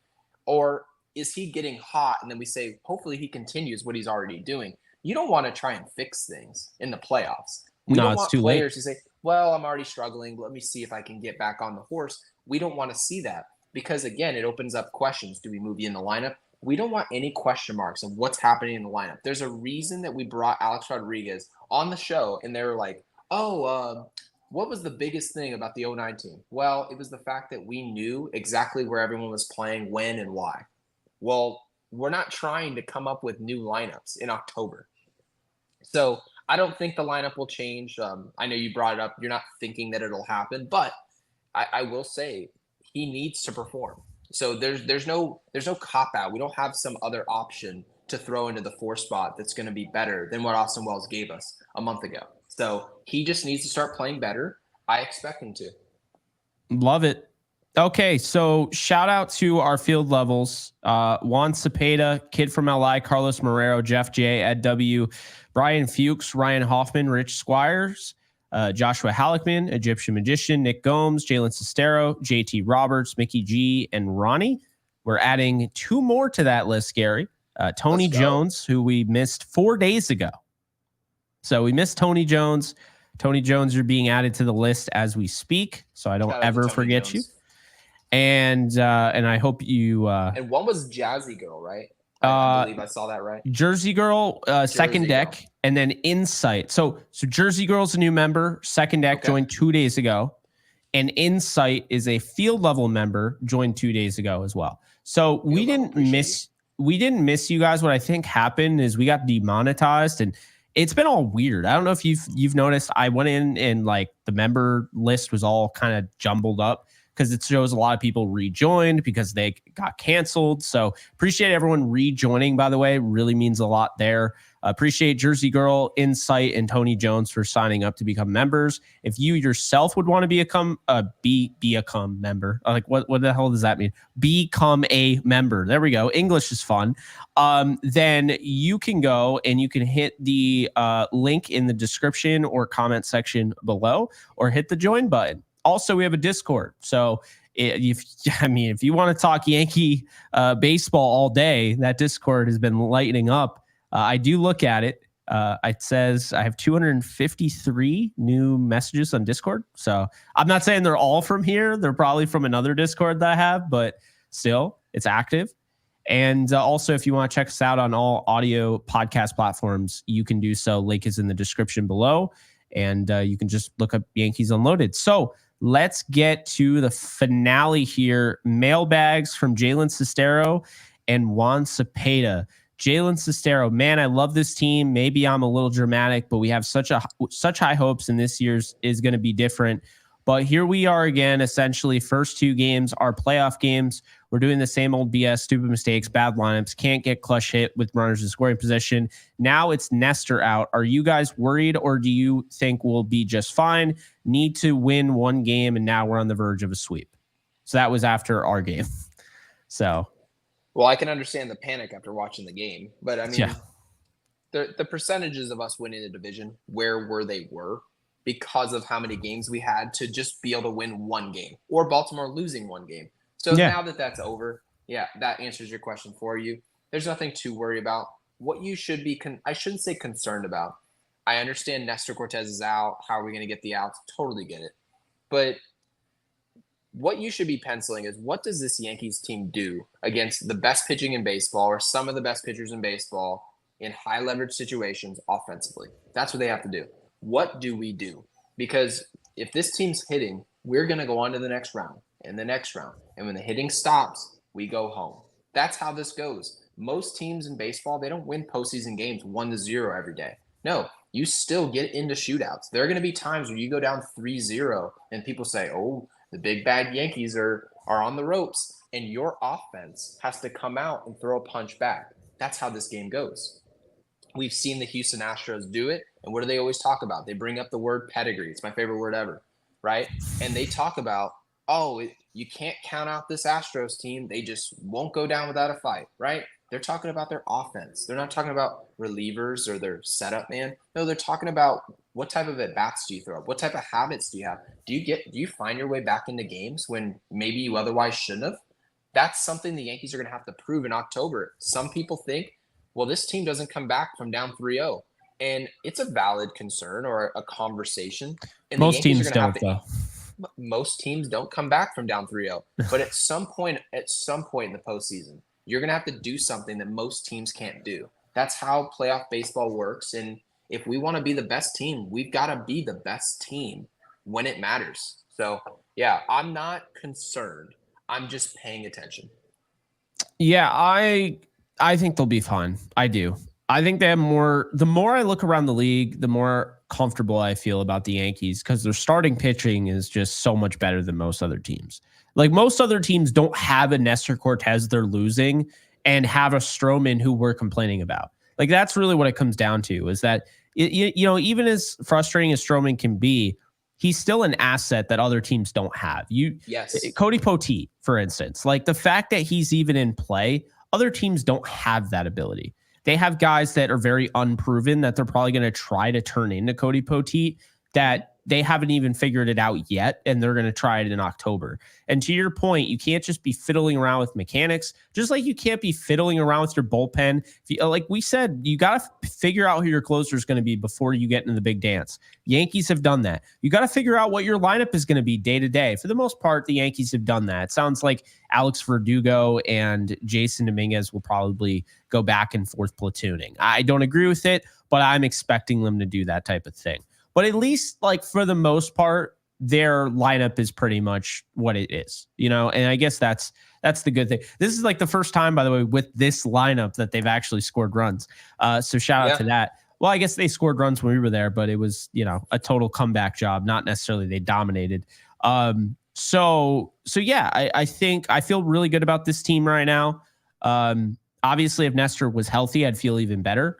Or is he getting hot and then we say, hopefully he continues what he's already doing? You don't want to try and fix things in the playoffs. We don't want players to say, well, I'm already struggling. Let me see if I can get back on the horse. We don't want to see that because, again, it opens up questions. Do we move you in the lineup? We don't want any question marks of what's happening in the lineup. There's a reason that we brought Alex Rodriguez on the show, and they were like, what was the biggest thing about the 09 team? Well, it was the fact that we knew exactly where everyone was playing, when, and why. Well, we're not trying to come up with new lineups in October. So I don't think the lineup will change. I know you brought it up. You're not thinking that it'll happen, but I will say he needs to perform. So there's no cop out. We don't have some other option to throw into the 4 spot that's going to be better than what Austin Wells gave us a month ago. So he just needs to start playing better. I expect him to. Love it. Okay, so shout out to our field levels. Juan Cepeda, Kid from LI, Carlos Marrero, Jeff J, Ed W, Brian Fuchs, Ryan Hoffman, Rich Squires, Joshua Halleckman, Egyptian Magician, Nick Gomes, Jalen Sestero, JT Roberts, Mickey G, and Ronnie. We're adding 2 more to that list, Gary. Tony Jones, who we missed 4 days ago. So we missed Tony Jones. Tony Jones, you're being added to the list as we speak, so I don't ever forget you. And I hope you. And one was Jazzy Girl, right? I believe I saw that right. Jersey Girl, second deck, and then Insight. So Jersey Girl's a new member. Second deck joined 2 days ago, and Insight is a field level member, joined 2 days ago as well. So we didn't miss you guys. What I think happened is we got demonetized, and it's been all weird. I don't know if you've noticed. I went in and like the member list was all kind of jumbled up, because it shows a lot of people rejoined because they got canceled. So appreciate everyone rejoining, by the way. Really means a lot there. Appreciate Jersey Girl, Insight, and Tony Jones for signing up to become members. If you yourself would want to become a member, like what the hell does that mean? Become a member. There we go. English is fun. Then you can go and you can hit the link in the description or comment section below, or hit the join button. Also, we have a Discord. So if you want to talk Yankee baseball all day, that Discord has been lighting up. I do look at it. It says I have 253 new messages on Discord. So I'm not saying they're all from here. They're probably from another Discord that I have, but still, it's active. And also, if you want to check us out on all audio podcast platforms, you can do so. Link is in the description below. And you can just look up Yankees Unloaded. So let's get to the finale here. Mailbags from Jalen Sestero and Juan Cepeda. Jalen Sestero, man, I love this team. Maybe I'm a little dramatic, but we have such high hopes, and this year's is going to be different. But here we are again, essentially first 2 games are playoff games. We're doing the same old BS, stupid mistakes, bad lineups, can't get clutch hit with runners in scoring position. Now it's Nestor out. Are you guys worried, or do you think we'll be just fine? Need to win 1 game, and now we're on the verge of a sweep. So that was after our game. So, well, I can understand the panic after watching the game, but I mean, the percentages of us winning the division, where they were, because of how many games we had to just be able to win 1 game, or Baltimore losing 1 game. So now that that's over, that answers your question for you. There's nothing to worry about. What you should be, I shouldn't say concerned about. I understand Nestor Cortez is out. How are we going to get the outs? Totally get it. But what you should be penciling is, what does this Yankees team do against the best pitching in baseball, or some of the best pitchers in baseball, in high leverage situations offensively? That's what they have to do. What do we do? Because if this team's hitting, we're going to go on to the next round and the next round. And when the hitting stops, we go home. That's how this goes. Most teams in baseball, they don't win postseason games 1-0 every day. No, you still get into shootouts. There are going to be times where you go down 3-0 and people say, oh, the big bad Yankees are on the ropes, and your offense has to come out and throw a punch back. That's how this game goes. We've seen the Houston Astros do it, and what do they always talk about? They bring up the word pedigree. It's my favorite word ever, right? And they talk about, you can't count out this Astros team. They just won't go down without a fight, right? They're talking about their offense. They're not talking about relievers or their setup man. No, they're talking about, what type of at-bats do you throw up? What type of habits do you have? Do you find your way back into games when maybe you otherwise shouldn't have? That's something the Yankees are going to have to prove in October. Some people think, well, this team doesn't come back from down 3-0. And it's a valid concern or a conversation. And Most teams don't, though. Most teams don't come back from down 3-0. But at some point in the postseason, you're going to have to do something that most teams can't do. That's how playoff baseball works. And if we want to be the best team, we've got to be the best team when it matters. So, yeah, I'm not concerned. I'm just paying attention. Yeah, I think they'll be fine. I do. I think they have more. The more I look around the league, the more comfortable I feel about the Yankees, because their starting pitching is just so much better than most other teams. Like, most other teams don't have a Nestor Cortez they're losing and have a Stroman who we're complaining about. Like, that's really what it comes down to, is that, even as frustrating as Stroman can be, he's still an asset that other teams don't have. Yes. Cody Poteet, for instance, like, the fact that he's even in play, other teams don't have that ability. They have guys that are very unproven that they're probably going to try to turn into Cody Poteet that they haven't even figured it out yet, and they're going to try it in October. And to your point, you can't just be fiddling around with mechanics, just like you can't be fiddling around with your bullpen. Like we said, you got to figure out who your closer is going to be before you get into the big dance. Yankees have done that. You got to figure out what your lineup is going to be day to day. For the most part, the Yankees have done that. It sounds like Alex Verdugo and Jason Dominguez will probably go back and forth platooning. I don't agree with it, but I'm expecting them to do that type of thing. But at least, like, for the most part, their lineup is pretty much what it is, and I guess that's the good thing. This is like the first time, by the way, with this lineup that they've actually scored runs. So shout out to that. Well, I guess they scored runs when we were there, but it was, a total comeback job, not necessarily they dominated. So yeah, I think I feel really good about this team right now. Obviously, if Nestor was healthy, I'd feel even better.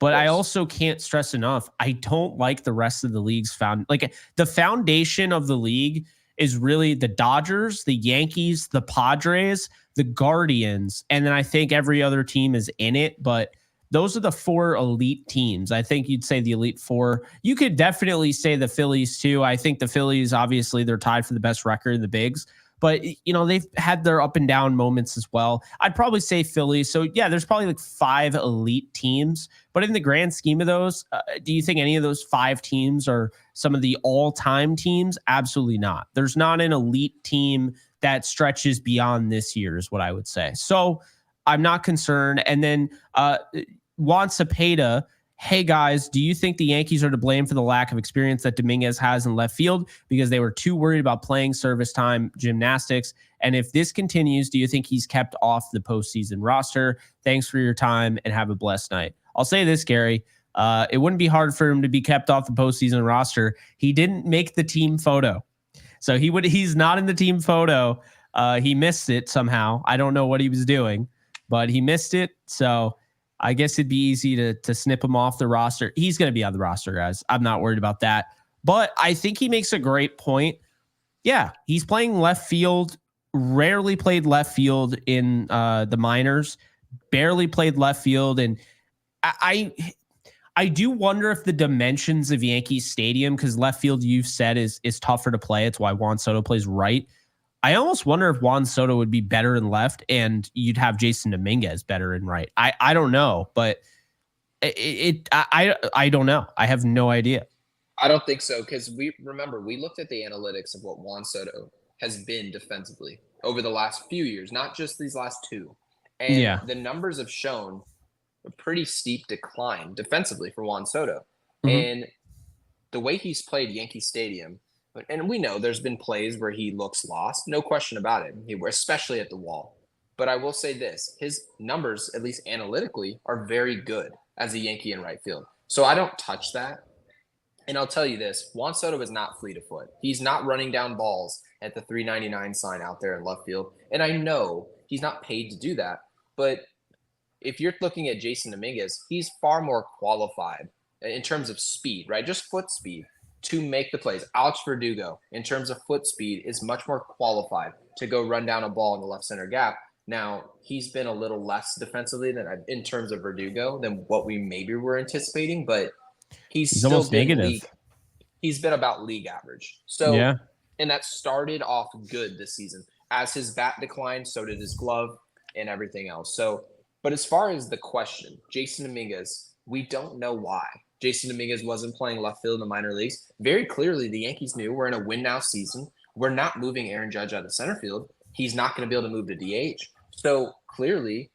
But I also can't stress enough, I don't like the rest of the league's the foundation of the league is really the Dodgers, the Yankees, the Padres, the Guardians, and then I think every other team is in it. But those are the four elite teams. I think you'd say the elite four. You could definitely say the Phillies too. I think the Phillies, obviously, they're tied for the best record in the bigs. But, they've had their up and down moments as well. I'd probably say Philly. So, yeah, there's probably like 5 elite teams. But in the grand scheme of those, do you think any of those 5 teams are some of the all-time teams? Absolutely not. There's not an elite team that stretches beyond this year is what I would say. So I'm not concerned. And then Juan Cepeda, hey guys, do you think the Yankees are to blame for the lack of experience that Dominguez has in left field because they were too worried about playing service time gymnastics? And if this continues, do you think he's kept off the postseason roster? Thanks for your time and have a blessed night. I'll say this, Gary. It wouldn't be hard for him to be kept off the postseason roster. He didn't make the team photo. So he's not in the team photo. He missed it somehow. I don't know what he was doing, but he missed it. So I guess it'd be easy to snip him off the roster. He's going to be on the roster, guys. I'm not worried about that. But I think he makes a great point. Yeah, he's playing left field, rarely played left field in the minors, barely played left field. And I do wonder if the dimensions of Yankees Stadium, because left field, you've said, is tougher to play. It's why Juan Soto plays right. I almost wonder if Juan Soto would be better in left and you'd have Jason Dominguez better in right. I don't know, but I don't know. I have no idea. I don't think so, because we looked at the analytics of what Juan Soto has been defensively over the last few years, not just these last two. And Yeah. the numbers have shown a pretty steep decline defensively for Juan Soto. Mhm. And the way he's played Yankee Stadium, and we know there's been plays where he looks lost, no question about it, especially at the wall. But I will say this, his numbers, at least analytically, are very good as a Yankee in right field. So I don't touch that. And I'll tell you this, Juan Soto is not fleet of foot. He's not running down balls at the 399 sign out there in left field. And I know he's not paid to do that. But if you're looking at Jason Dominguez, he's far more qualified in terms of speed, right? Just foot speed to make the plays. Alex Verdugo, in terms of foot speed, is much more qualified to go run down a ball in the left center gap. Now, he's been a little less defensively in terms of Verdugo than what we maybe were anticipating, but he's still almost been negative. He's been about league average. So, Yeah. And that started off good this season. As his bat declined, so did his glove and everything else. So, but as far as the question, Jason Dominguez, we don't know why Jason Dominguez wasn't playing left field in the minor leagues. Very clearly, the Yankees knew we're in a win now season. We're not moving Aaron Judge out of center field. He's not going to be able to move to DH. So clearly,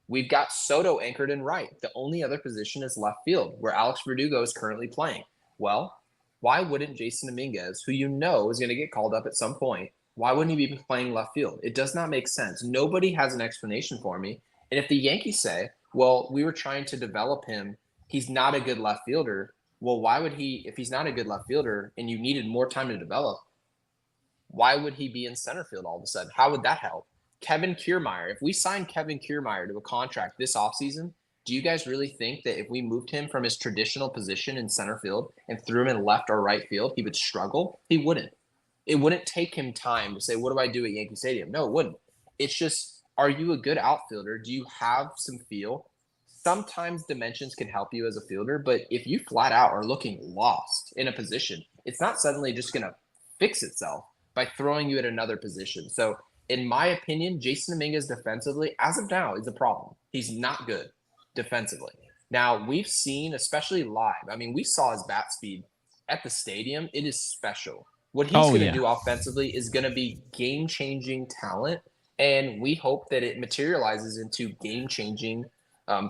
we've got Soto anchored in right. The only other position is left field, where Alex Verdugo is currently playing. Well, why wouldn't Jason Dominguez, who you know is going to get called up at some point, why wouldn't he be playing left field? It does not make sense. Nobody has an explanation for me. And if the Yankees say, well, we were trying to develop him, he's not a good left fielder. Well, why would he, if he's not a good left fielder and you needed more time to develop, why would he be in center field all of a sudden? How would that help? Kevin Kiermaier, if we signed Kevin Kiermaier to a contract this offseason, do you guys really think that if we moved him from his traditional position in center field and threw him in left or right field, he would struggle? He wouldn't. It wouldn't take him time to say, what do I do at Yankee Stadium? No, it wouldn't. It's just, are you a good outfielder? Do you have some feel? Sometimes dimensions can help you as a fielder, but if you flat out are looking lost in a position, it's not suddenly just going to fix itself by throwing you at another position. So in my opinion, Jason Dominguez defensively, as of now, is a problem. He's not good defensively. Now, we've seen, especially live, I mean, we saw his bat speed at the stadium. It is special. What he's going to do offensively is going to be game-changing talent, and we hope that it materializes into game-changing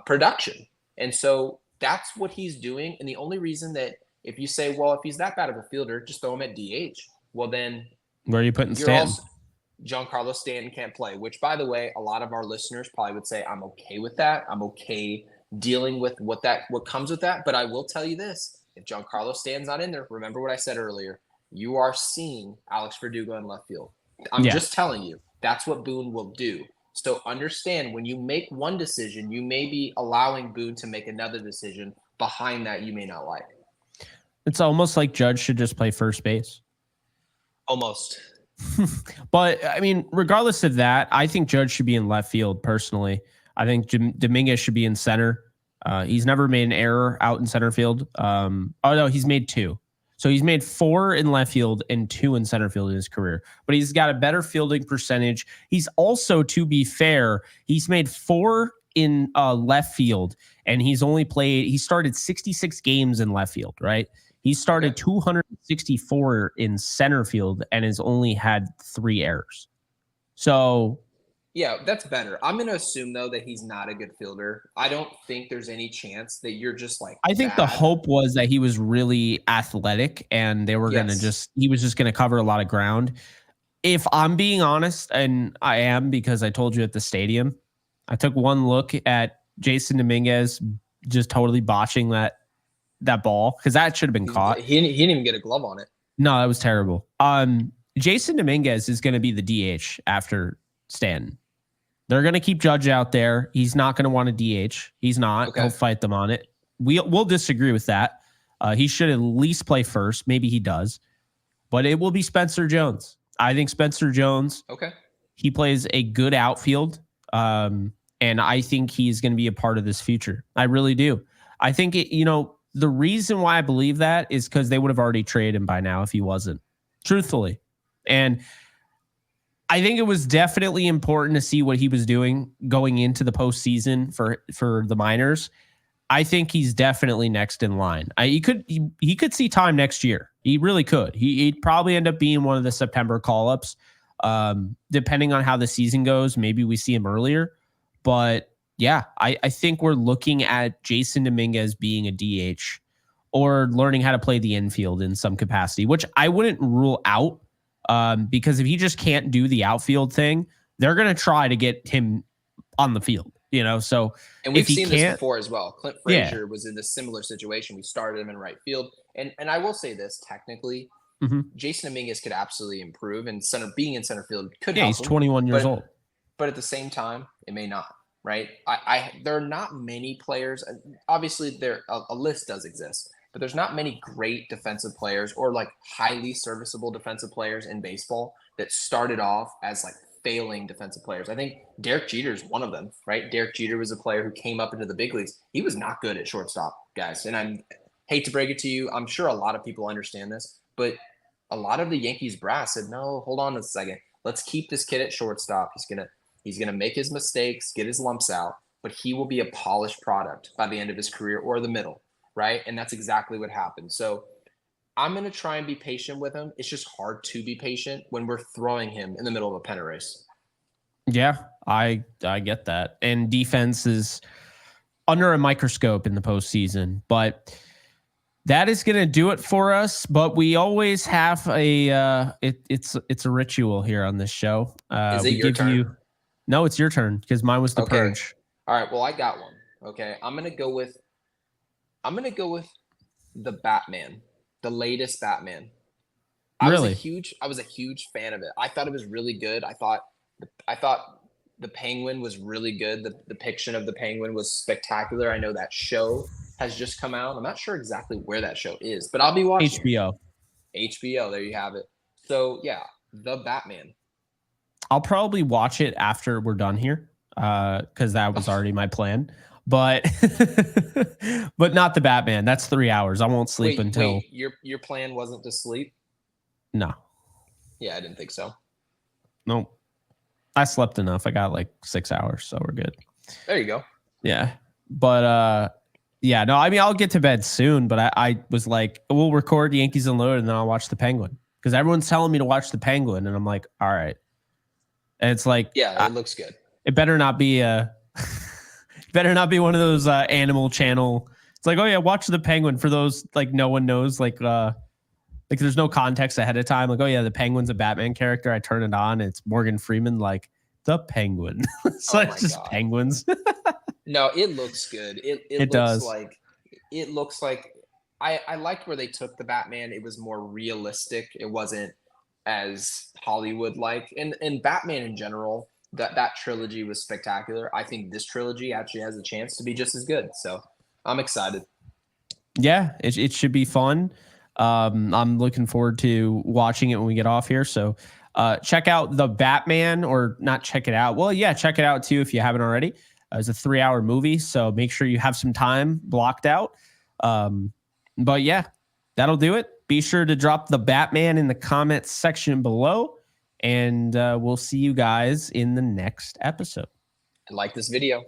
production. And so that's what he's doing. And the only reason that if you say, well, if he's that bad of a fielder, just throw him at DH. Well, then where are you putting Stanton? Giancarlo Stanton can't play, which, by the way, a lot of our listeners probably would say, I'm okay with that. I'm okay dealing with what comes with that. But I will tell you this, if Giancarlo Stanton's not in there, remember what I said earlier, you are seeing Alex Verdugo in left field. I'm just telling you, that's what Boone will do. So understand, when you make one decision, you may be allowing Boone to make another decision behind that you may not like. It's almost like Judge should just play first base. Almost. But, I mean, regardless of that, I think Judge should be in left field, personally. I think Dominguez should be in center. He's never made an error out in center field. No, he's made 2. So he's made 4 in left field and 2 in center field in his career. But he's got a better fielding percentage. He's also, to be fair, he's made 4 in left field, and he started 66 games in left field, right? He started 264 in center field and has only had 3 errors. So, yeah, that's better. I'm going to assume, though, that he's not a good fielder. I don't think there's any chance that you're just like I think the hope was that he was really athletic and they were going to he was just going to cover a lot of ground. If I'm being honest, and I am, because I told you at the stadium, I took one look at Jason Dominguez just totally botching that ball, because that should have been caught. He didn't even get a glove on it. No, that was terrible. Jason Dominguez is going to be the DH after Stanton. They're going to keep Judge out there. He's not going to want a DH. He's not. Okay. He'll fight them on it. We'll disagree with that. He should at least play first. Maybe he does. But it will be Spencer Jones. I think Spencer Jones, he plays a good outfield. And I think he's going to be a part of this future. I really do. I think, the reason why I believe that is because they would have already traded him by now if he wasn't, truthfully. And I think it was definitely important to see what he was doing going into the postseason for the minors. I think he's definitely next in line. He could see time next year. He really could. He'd probably end up being one of the September call-ups. Depending on how the season goes, maybe we see him earlier. But yeah, I think we're looking at Jason Dominguez being a DH or learning how to play the infield in some capacity, which I wouldn't rule out, because if he just can't do the outfield thing, they're going to try to get him on the field, so And we've if he seen this can't, before as well. Clint yeah. Frazier was in a similar situation. We started him in right field. And I will say this, technically, Jason Dominguez could absolutely improve, and being in center field could help he's him, 21 years old. But at the same time, it may not, right? There are not many players. Obviously, a list does exist, but there's not many great defensive players or like highly serviceable defensive players in baseball that started off as like failing defensive players. I think Derek Jeter is one of them, right? Derek Jeter was a player who came up into the big leagues. He was not good at shortstop, guys. And I hate to break it to you. I'm sure a lot of people understand this, but a lot of the Yankees brass said, no, hold on a second. Let's keep this kid at shortstop. He's gonna make his mistakes, get his lumps out, but he will be a polished product by the end of his career or the middle, right? And that's exactly what happened. So I'm going to try and be patient with him. It's just hard to be patient when we're throwing him in the middle of a pennant race. Yeah, I get that. And defense is under a microscope in the postseason, but that is going to do it for us. But we always have it's a ritual here on this show. Is it your turn? No, it's your turn because mine was the purge. All right. Well, I got one. Okay. I'm going to go with the Batman. The latest Batman. I was a huge fan of it. I thought it was really good. I thought the Penguin was really good. The depiction of the Penguin was spectacular. I know that show has just come out. I'm not sure exactly where that show is, but I'll be watching HBO. HBO. There you have it. So yeah, the Batman. I'll probably watch it after we're done here, because that was already my plan. But but not the Batman. That's 3 hours. I won't sleep until. Wait, your plan wasn't to sleep? No. Yeah, I didn't think so. Nope. I slept enough. I got like 6 hours, so we're good. There you go. Yeah. But yeah, no, I mean, I'll get to bed soon, but I was like, we'll record Yankees Unloaded and then I'll watch the Penguin. Because everyone's telling me to watch the Penguin, and I'm like, all right. And it's like, yeah, it looks good. It better not be better not be one of those Animal Channel. It's like, oh yeah, watch the Penguin, for those like no one knows, like there's no context ahead of time. Like, oh yeah, the Penguin's a Batman character. I turn it on, and it's Morgan Freeman, like the Penguin. So it's just God. Penguins. No, it looks good. It looks like it looks like I liked where they took the Batman. It was more realistic. It wasn't as Hollywood like. And Batman in general, that trilogy was spectacular. I think this trilogy actually has a chance to be just as good. So I'm excited. Yeah, it should be fun. I'm looking forward to watching it when we get off here. So check out the Batman, or not check it out. Well, yeah, check it out too if you haven't already. It's a 3-hour movie, so make sure you have some time blocked out. But yeah, that'll do it. Be sure to drop the Batman in the comments section below, and we'll see you guys in the next episode. And like this video.